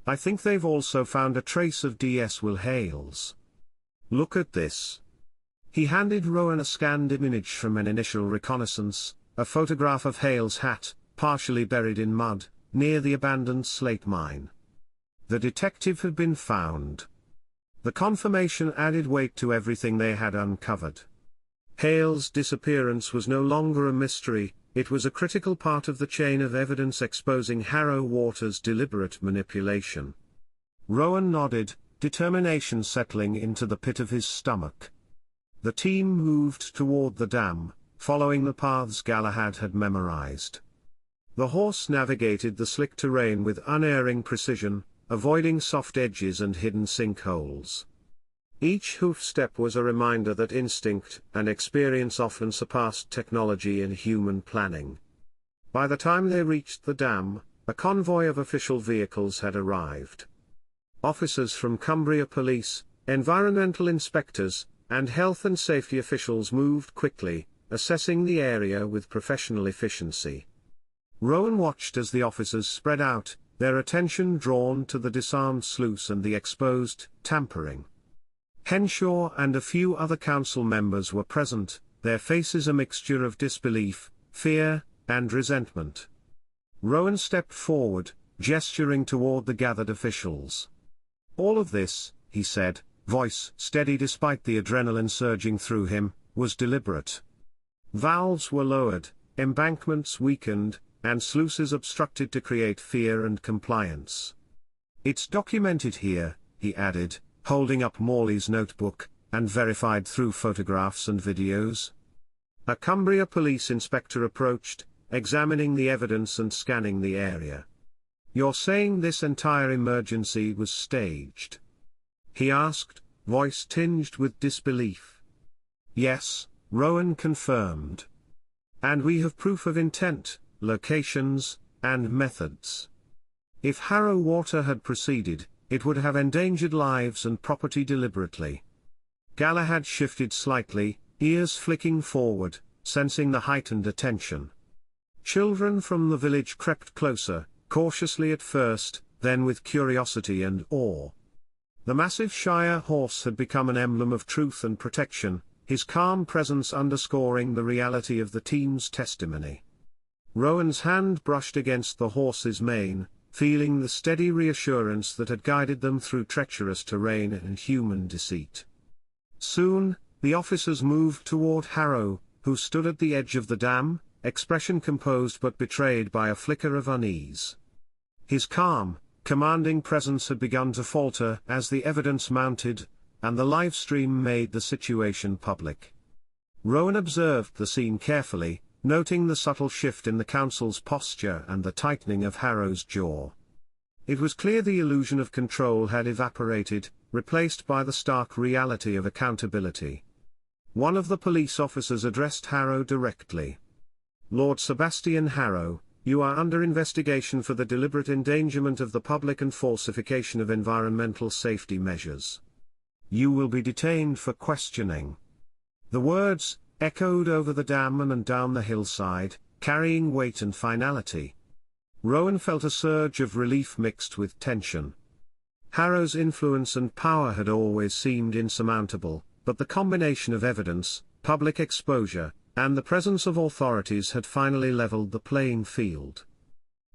I think they've also found a trace of DS Will Hales. Look at this. He handed Rowan a scanned image from an initial reconnaissance, a photograph of Hale's hat, partially buried in mud, near the abandoned slate mine. The detective had been found. The confirmation added weight to everything they had uncovered. Hale's disappearance was no longer a mystery, it was a critical part of the chain of evidence exposing Harrow Water's deliberate manipulation. Rowan nodded, determination settling into the pit of his stomach. The team moved toward the dam, following the paths Galahad had memorized. The horse navigated the slick terrain with unerring precision, avoiding soft edges and hidden sinkholes. Each hoof step was a reminder that instinct and experience often surpassed technology in human planning. By the time they reached the dam, a convoy of official vehicles had arrived. Officers from Cumbria Police, environmental inspectors, and health and safety officials moved quickly, assessing the area with professional efficiency. Rowan watched as the officers spread out, their attention drawn to the disarmed sluice and the exposed tampering. Henshaw and a few other council members were present, their faces a mixture of disbelief, fear, and resentment. Rowan stepped forward, gesturing toward the gathered officials. "All of this," he said, voice steady despite the adrenaline surging through him, "was deliberate. Valves were lowered, embankments weakened, and sluices obstructed to create fear and compliance. It's documented here," he added, holding up Morley's notebook, "and verified through photographs and videos." A Cumbria police inspector approached, examining the evidence and scanning the area. "You're saying this entire emergency was staged?" he asked, voice tinged with disbelief. "Yes," Rowan confirmed. "And we have proof of intent, locations, and methods. If Harrow Water had proceeded, it would have endangered lives and property deliberately." Galahad shifted slightly, ears flicking forward, sensing the heightened attention. Children from the village crept closer, cautiously at first, then with curiosity and awe. The massive Shire horse had become an emblem of truth and protection, his calm presence underscoring the reality of the team's testimony. Rowan's hand brushed against the horse's mane, feeling the steady reassurance that had guided them through treacherous terrain and human deceit. Soon, the officers moved toward Harrow, who stood at the edge of the dam, expression composed but betrayed by a flicker of unease. His calm, commanding presence had begun to falter as the evidence mounted, and the livestream made the situation public. Rowan observed the scene carefully, noting the subtle shift in the council's posture and the tightening of Harrow's jaw. It was clear the illusion of control had evaporated, replaced by the stark reality of accountability. One of the police officers addressed Harrow directly. "Lord Sebastian Harrow, you are under investigation for the deliberate endangerment of the public and falsification of environmental safety measures. You will be detained for questioning." The words echoed over the dam and down the hillside, carrying weight and finality. Rowan felt a surge of relief mixed with tension. Harrow's influence and power had always seemed insurmountable, but the combination of evidence, public exposure, and the presence of authorities had finally leveled the playing field.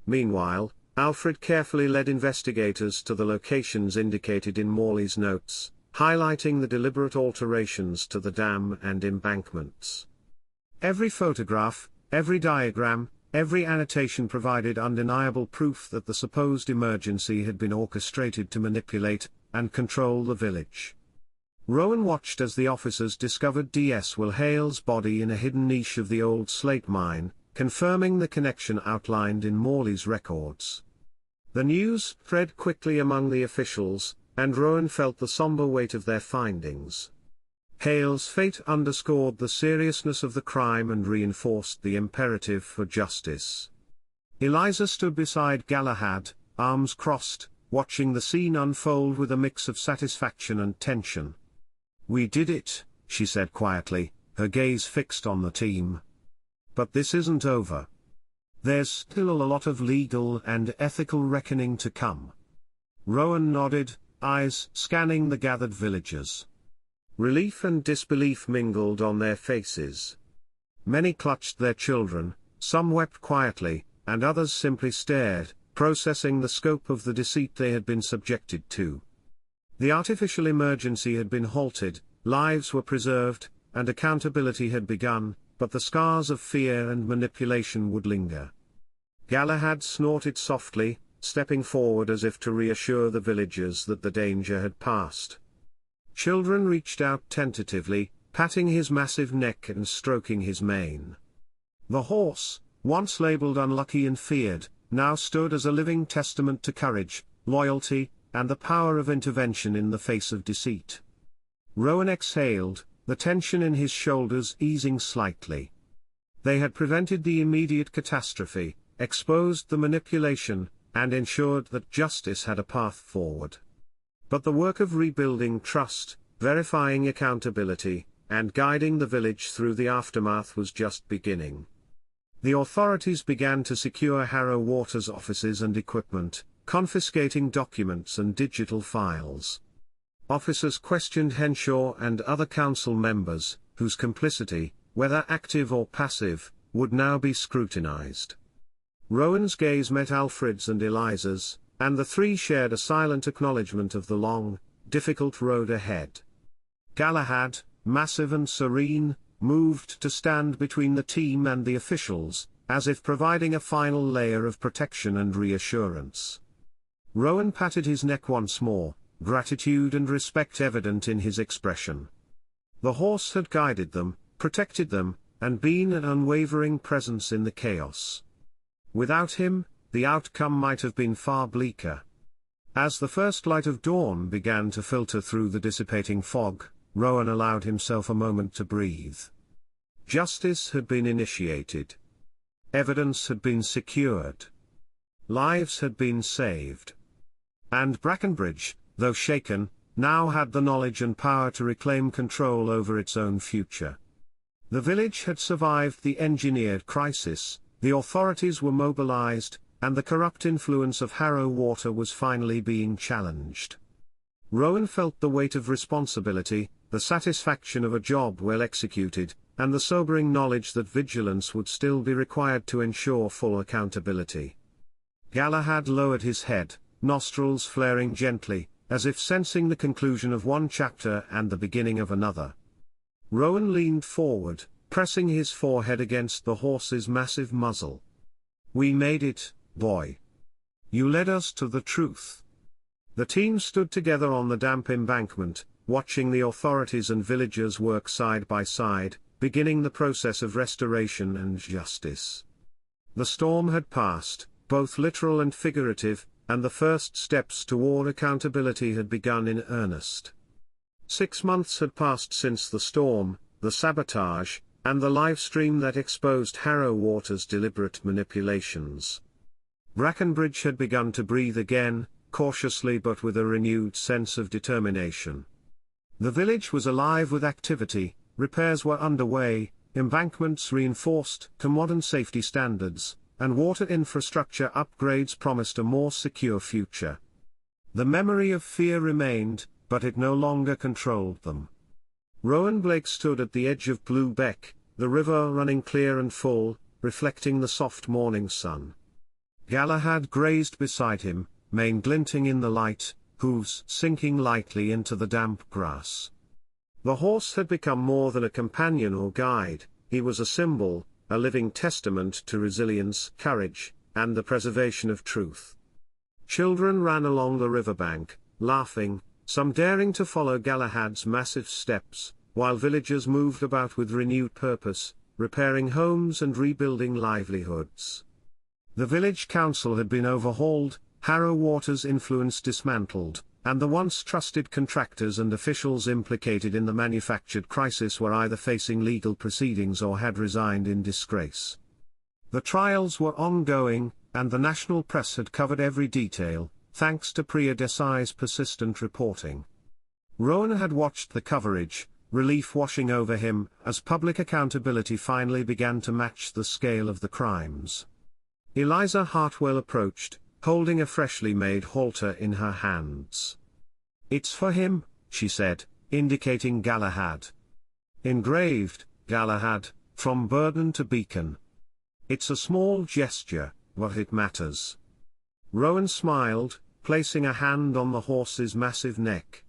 Meanwhile, Alfred carefully led investigators to the locations indicated in Morley's notes, highlighting the deliberate alterations to the dam and embankments. Every photograph, every diagram, every annotation provided undeniable proof that the supposed emergency had been orchestrated to manipulate and control the village. Rowan watched as the officers discovered D.S. Will Hale's body in a hidden niche of the old slate mine, confirming the connection outlined in Morley's records. The news spread quickly among the officials, and Rowan felt the somber weight of their findings. Hale's fate underscored the seriousness of the crime and reinforced the imperative for justice. Eliza stood beside Galahad, arms crossed, watching the scene unfold with a mix of satisfaction and tension. "We did it," she said quietly, her gaze fixed on the team. "But this isn't over. There's still a lot of legal and ethical reckoning to come." Rowan nodded, eyes scanning the gathered villagers. Relief and disbelief mingled on their faces. Many clutched their children, some wept quietly, and others simply stared, processing the scope of the deceit they had been subjected to. The artificial emergency had been halted, lives were preserved, and accountability had begun, but the scars of fear and manipulation would linger. Galahad snorted softly, stepping forward as if to reassure the villagers that the danger had passed. Children reached out tentatively, patting his massive neck and stroking his mane. The horse, once labeled unlucky and feared, now stood as a living testament to courage, loyalty, and the power of intervention in the face of deceit. Rowan exhaled, the tension in his shoulders easing slightly. They had prevented the immediate catastrophe, exposed the manipulation, and ensured that justice had a path forward. But the work of rebuilding trust, verifying accountability, and guiding the village through the aftermath was just beginning. The authorities began to secure Harrow Water's offices and equipment, confiscating documents and digital files. Officers questioned Henshaw and other council members, whose complicity, whether active or passive, would now be scrutinized. Rowan's gaze met Alfred's and Eliza's, and the three shared a silent acknowledgement of the long, difficult road ahead. Galahad, massive and serene, moved to stand between the team and the officials, as if providing a final layer of protection and reassurance. Rowan patted his neck once more, gratitude and respect evident in his expression. The horse had guided them, protected them, and been an unwavering presence in the chaos. Without him, the outcome might have been far bleaker. As the first light of dawn began to filter through the dissipating fog, Rowan allowed himself a moment to breathe. Justice had been initiated. Evidence had been secured. Lives had been saved. And Brackenbridge, though shaken, now had the knowledge and power to reclaim control over its own future. The village had survived the engineered crisis, the authorities were mobilized, and the corrupt influence of Harrow Water was finally being challenged. Rowan felt the weight of responsibility, the satisfaction of a job well executed, and the sobering knowledge that vigilance would still be required to ensure full accountability. Galahad lowered his head, nostrils flaring gently, as if sensing the conclusion of one chapter and the beginning of another. Rowan leaned forward, pressing his forehead against the horse's massive muzzle. "We made it, boy. You led us to the truth." The team stood together on the damp embankment, watching the authorities and villagers work side by side, beginning the process of restoration and justice. The storm had passed, both literal and figurative, and the first steps toward accountability had begun in earnest. 6 months had passed since the storm, the sabotage, and the live stream that exposed Harrow Water's deliberate manipulations. Brackenbridge had begun to breathe again, cautiously but with a renewed sense of determination. The village was alive with activity, repairs were underway, embankments reinforced to modern safety standards, and water infrastructure upgrades promised a more secure future. The memory of fear remained, but it no longer controlled them. Rowan Blake stood at the edge of Blue Beck, the river running clear and full, reflecting the soft morning sun. Galahad grazed beside him, mane glinting in the light, hooves sinking lightly into the damp grass. The horse had become more than a companion or guide, he was a symbol, a living testament to resilience, courage, and the preservation of truth. Children ran along the riverbank, laughing, some daring to follow Galahad's massive steps, while villagers moved about with renewed purpose, repairing homes and rebuilding livelihoods. The village council had been overhauled, Harrow Water's influence dismantled, and the once trusted contractors and officials implicated in the manufactured crisis were either facing legal proceedings or had resigned in disgrace. The trials were ongoing, and the national press had covered every detail, thanks to Priya Desai's persistent reporting. Rowan had watched the coverage, relief washing over him, as public accountability finally began to match the scale of the crimes. Eliza Hartwell approached, holding a freshly made halter in her hands. "It's for him," she said, indicating Galahad. "Engraved, Galahad, from burden to beacon. It's a small gesture, but it matters." Rowan smiled, placing a hand on the horse's massive neck.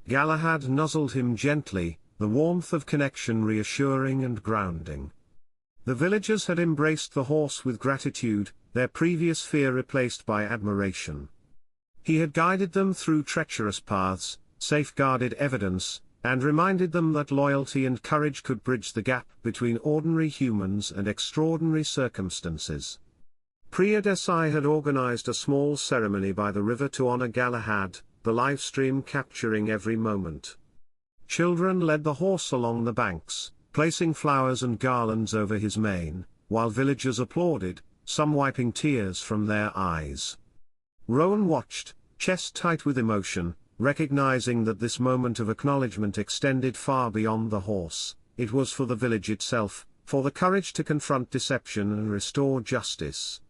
Galahad nuzzled him gently, the warmth of connection reassuring and grounding. The villagers had embraced the horse with gratitude, their previous fear replaced by admiration. He had guided them through treacherous paths, safeguarded evidence, and reminded them that loyalty and courage could bridge the gap between ordinary humans and extraordinary circumstances. Priya Desai had organized a small ceremony by the river to honor Galahad, the live stream capturing every moment. Children led the horse along the banks, placing flowers and garlands over his mane, while villagers applauded, some wiping tears from their eyes. Rowan watched, chest tight with emotion, recognizing that this moment of acknowledgement extended far beyond the horse. It was for the village itself, for the courage to confront deception and restore justice.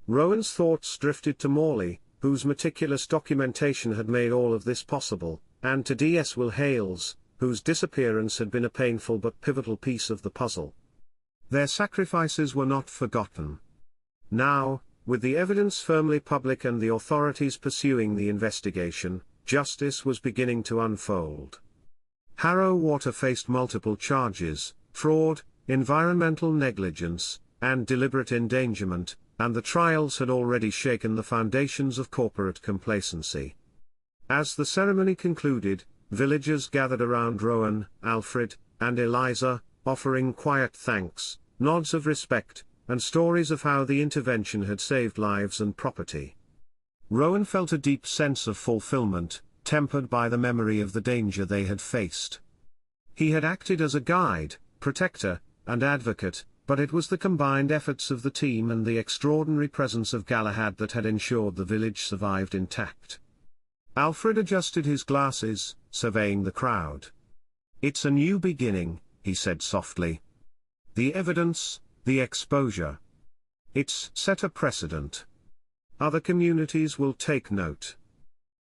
Rowan's thoughts drifted to Morley, whose meticulous documentation had made all of this possible, and to D.S. Will Hales, whose disappearance had been a painful but pivotal piece of the puzzle. Their sacrifices were not forgotten. Now, with the evidence firmly public and the authorities pursuing the investigation, justice was beginning to unfold. Harrow Water faced multiple charges: fraud, environmental negligence, and deliberate endangerment, and the trials had already shaken the foundations of corporate complacency. As the ceremony concluded, villagers gathered around Rowan, Alfred, and Eliza, offering quiet thanks, nods of respect, and stories of how the intervention had saved lives and property. Rowan felt a deep sense of fulfillment, tempered by the memory of the danger they had faced. He had acted as a guide, protector, and advocate, but it was the combined efforts of the team and the extraordinary presence of Galahad that had ensured the village survived intact. Alfred adjusted his glasses, surveying the crowd. "It's a new beginning," he said softly. "The evidence, the exposure. It's set a precedent. Other communities will take note.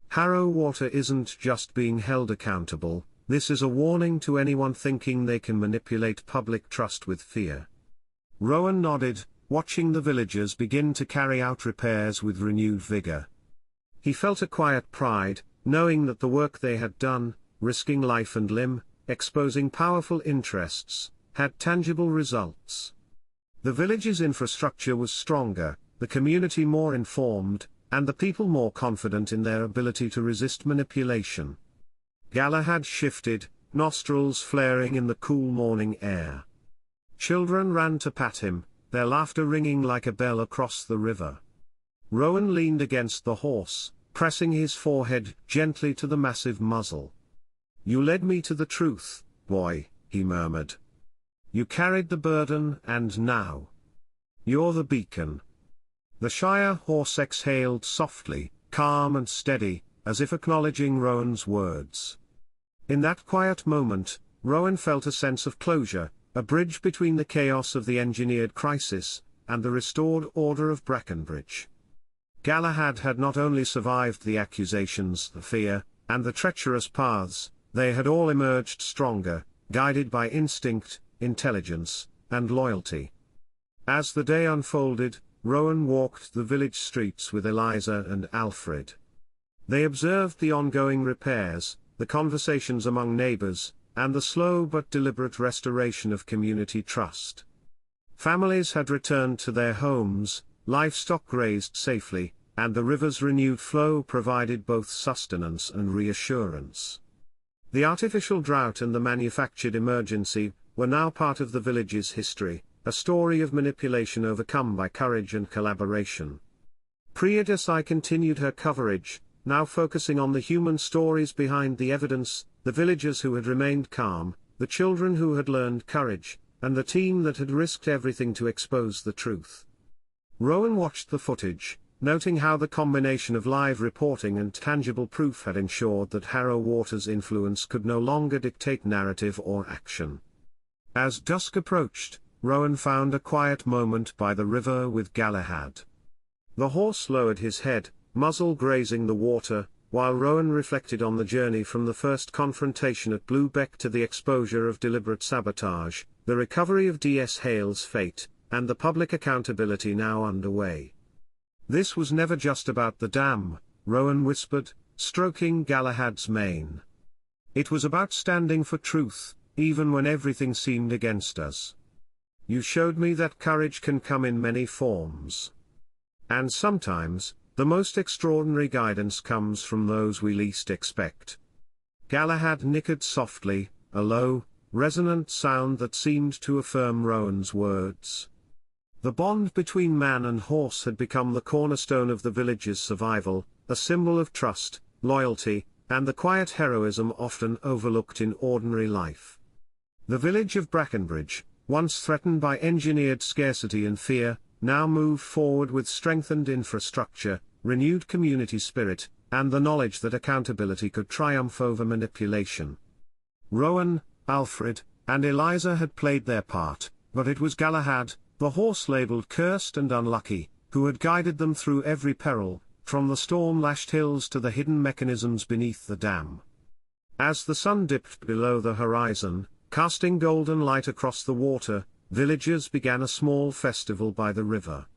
Harrow Water isn't just being held accountable, this is a warning to anyone thinking they can manipulate public trust with fear." Rowan nodded, watching the villagers begin to carry out repairs with renewed vigor. He felt a quiet pride, knowing that the work they had done, risking life and limb, exposing powerful interests, had tangible results. The village's infrastructure was stronger, the community more informed, and the people more confident in their ability to resist manipulation. Galahad shifted, nostrils flaring in the cool morning air. Children ran to pat him, their laughter ringing like a bell across the river. Rowan leaned against the horse, pressing his forehead gently to the massive muzzle. "You led me to the truth, boy," he murmured. "You carried the burden, and now you're the beacon." The Shire horse exhaled softly, calm and steady, as if acknowledging Rowan's words. In that quiet moment, Rowan felt a sense of closure, a bridge between the chaos of the engineered crisis, and the restored order of Brackenbridge. Galahad had not only survived the accusations, the fear, and the treacherous paths, they had all emerged stronger, guided by instinct, intelligence, and loyalty. As the day unfolded, Rowan walked the village streets with Eliza and Alfred. They observed the ongoing repairs, the conversations among neighbors, and the slow but deliberate restoration of community trust. Families had returned to their homes, livestock grazed safely, and the river's renewed flow provided both sustenance and reassurance. The artificial drought and the manufactured emergency were now part of the village's history, a story of manipulation overcome by courage and collaboration. Priya continued her coverage, now focusing on the human stories behind the evidence, the villagers who had remained calm, the children who had learned courage, and the team that had risked everything to expose the truth. Rowan watched the footage, noting how the combination of live reporting and tangible proof had ensured that Harrow Water's influence could no longer dictate narrative or action. As dusk approached, Rowan found a quiet moment by the river with Galahad. The horse lowered his head, muzzle grazing the water, while Rowan reflected on the journey from the first confrontation at Bluebeck to the exposure of deliberate sabotage, the recovery of D.S. Hale's fate, and the public accountability now underway. "This was never just about the dam," Rowan whispered, stroking Galahad's mane. "It was about standing for truth, even when everything seemed against us. You showed me that courage can come in many forms. And sometimes, the most extraordinary guidance comes from those we least expect." Galahad nickered softly, a low, resonant sound that seemed to affirm Rowan's words. The bond between man and horse had become the cornerstone of the village's survival, a symbol of trust, loyalty, and the quiet heroism often overlooked in ordinary life. The village of Brackenbridge, once threatened by engineered scarcity and fear, now moved forward with strengthened infrastructure, renewed community spirit, and the knowledge that accountability could triumph over manipulation. Rowan, Alfred, and Eliza had played their part, But it was Galahad, the horse labelled cursed and unlucky, who had guided them through every peril, from the storm-lashed hills to the hidden mechanisms beneath the dam. As the sun dipped below the horizon, casting golden light across the water, villagers began a small festival by the river.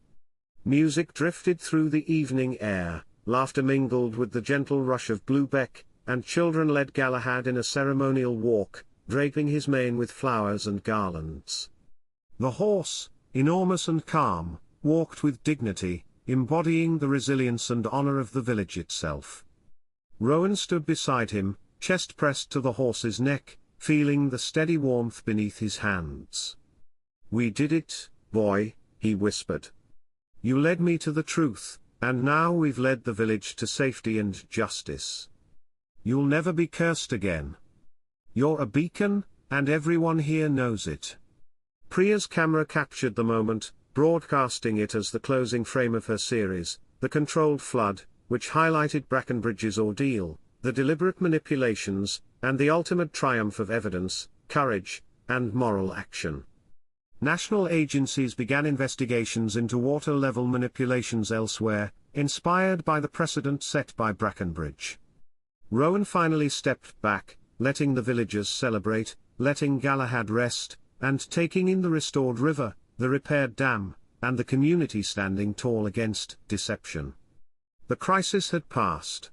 Music drifted through the evening air, laughter mingled with the gentle rush of bluebeck, and children led Galahad in a ceremonial walk, draping his mane with flowers and garlands. The horse, enormous and calm, walked with dignity, embodying the resilience and honor of the village itself. Rowan stood beside him, chest pressed to the horse's neck, feeling the steady warmth beneath his hands. "We did it, boy," he whispered. "You led me to the truth, and now we've led the village to safety and justice. You'll never be cursed again. You're a beacon, and everyone here knows it." Priya's camera captured the moment, broadcasting it as the closing frame of her series, The Controlled Flood, which highlighted Brackenbridge's ordeal, the deliberate manipulations, and the ultimate triumph of evidence, courage, and moral action. National agencies began investigations into water-level manipulations elsewhere, inspired by the precedent set by Brackenbridge. Rowan finally stepped back, letting the villagers celebrate, letting Galahad rest, and taking in the restored river, the repaired dam, and the community standing tall against deception. The crisis had passed.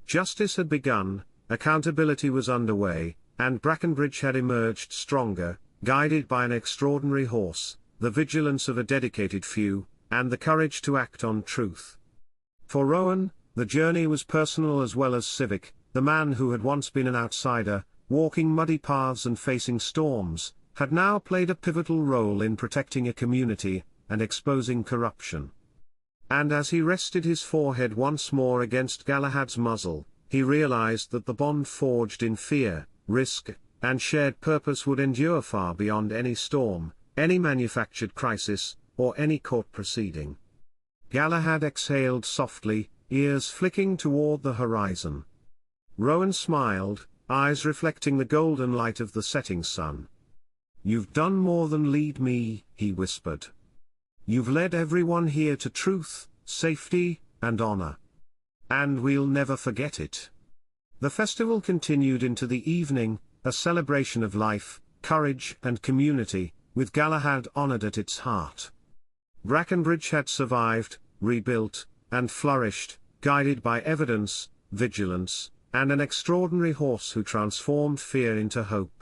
Justice had begun, accountability was underway, and Brackenbridge had emerged stronger, guided by an extraordinary horse, the vigilance of a dedicated few, and the courage to act on truth. For Rowan, the journey was personal as well as civic. The man who had once been an outsider, walking muddy paths and facing storms, had now played a pivotal role in protecting a community, and exposing corruption. And as he rested his forehead once more against Galahad's muzzle, he realized that the bond forged in fear, risk, and shared purpose would endure far beyond any storm, any manufactured crisis, or any court proceeding. Galahad exhaled softly, ears flicking toward the horizon. Rowan smiled, eyes reflecting the golden light of the setting sun. "You've done more than lead me," he whispered. "You've led everyone here to truth, safety, and honor. And we'll never forget it." The festival continued into the evening, a celebration of life, courage, and community, with Galahad honored at its heart. Brackenbridge had survived, rebuilt, and flourished, guided by evidence, vigilance, and an extraordinary horse who transformed fear into hope.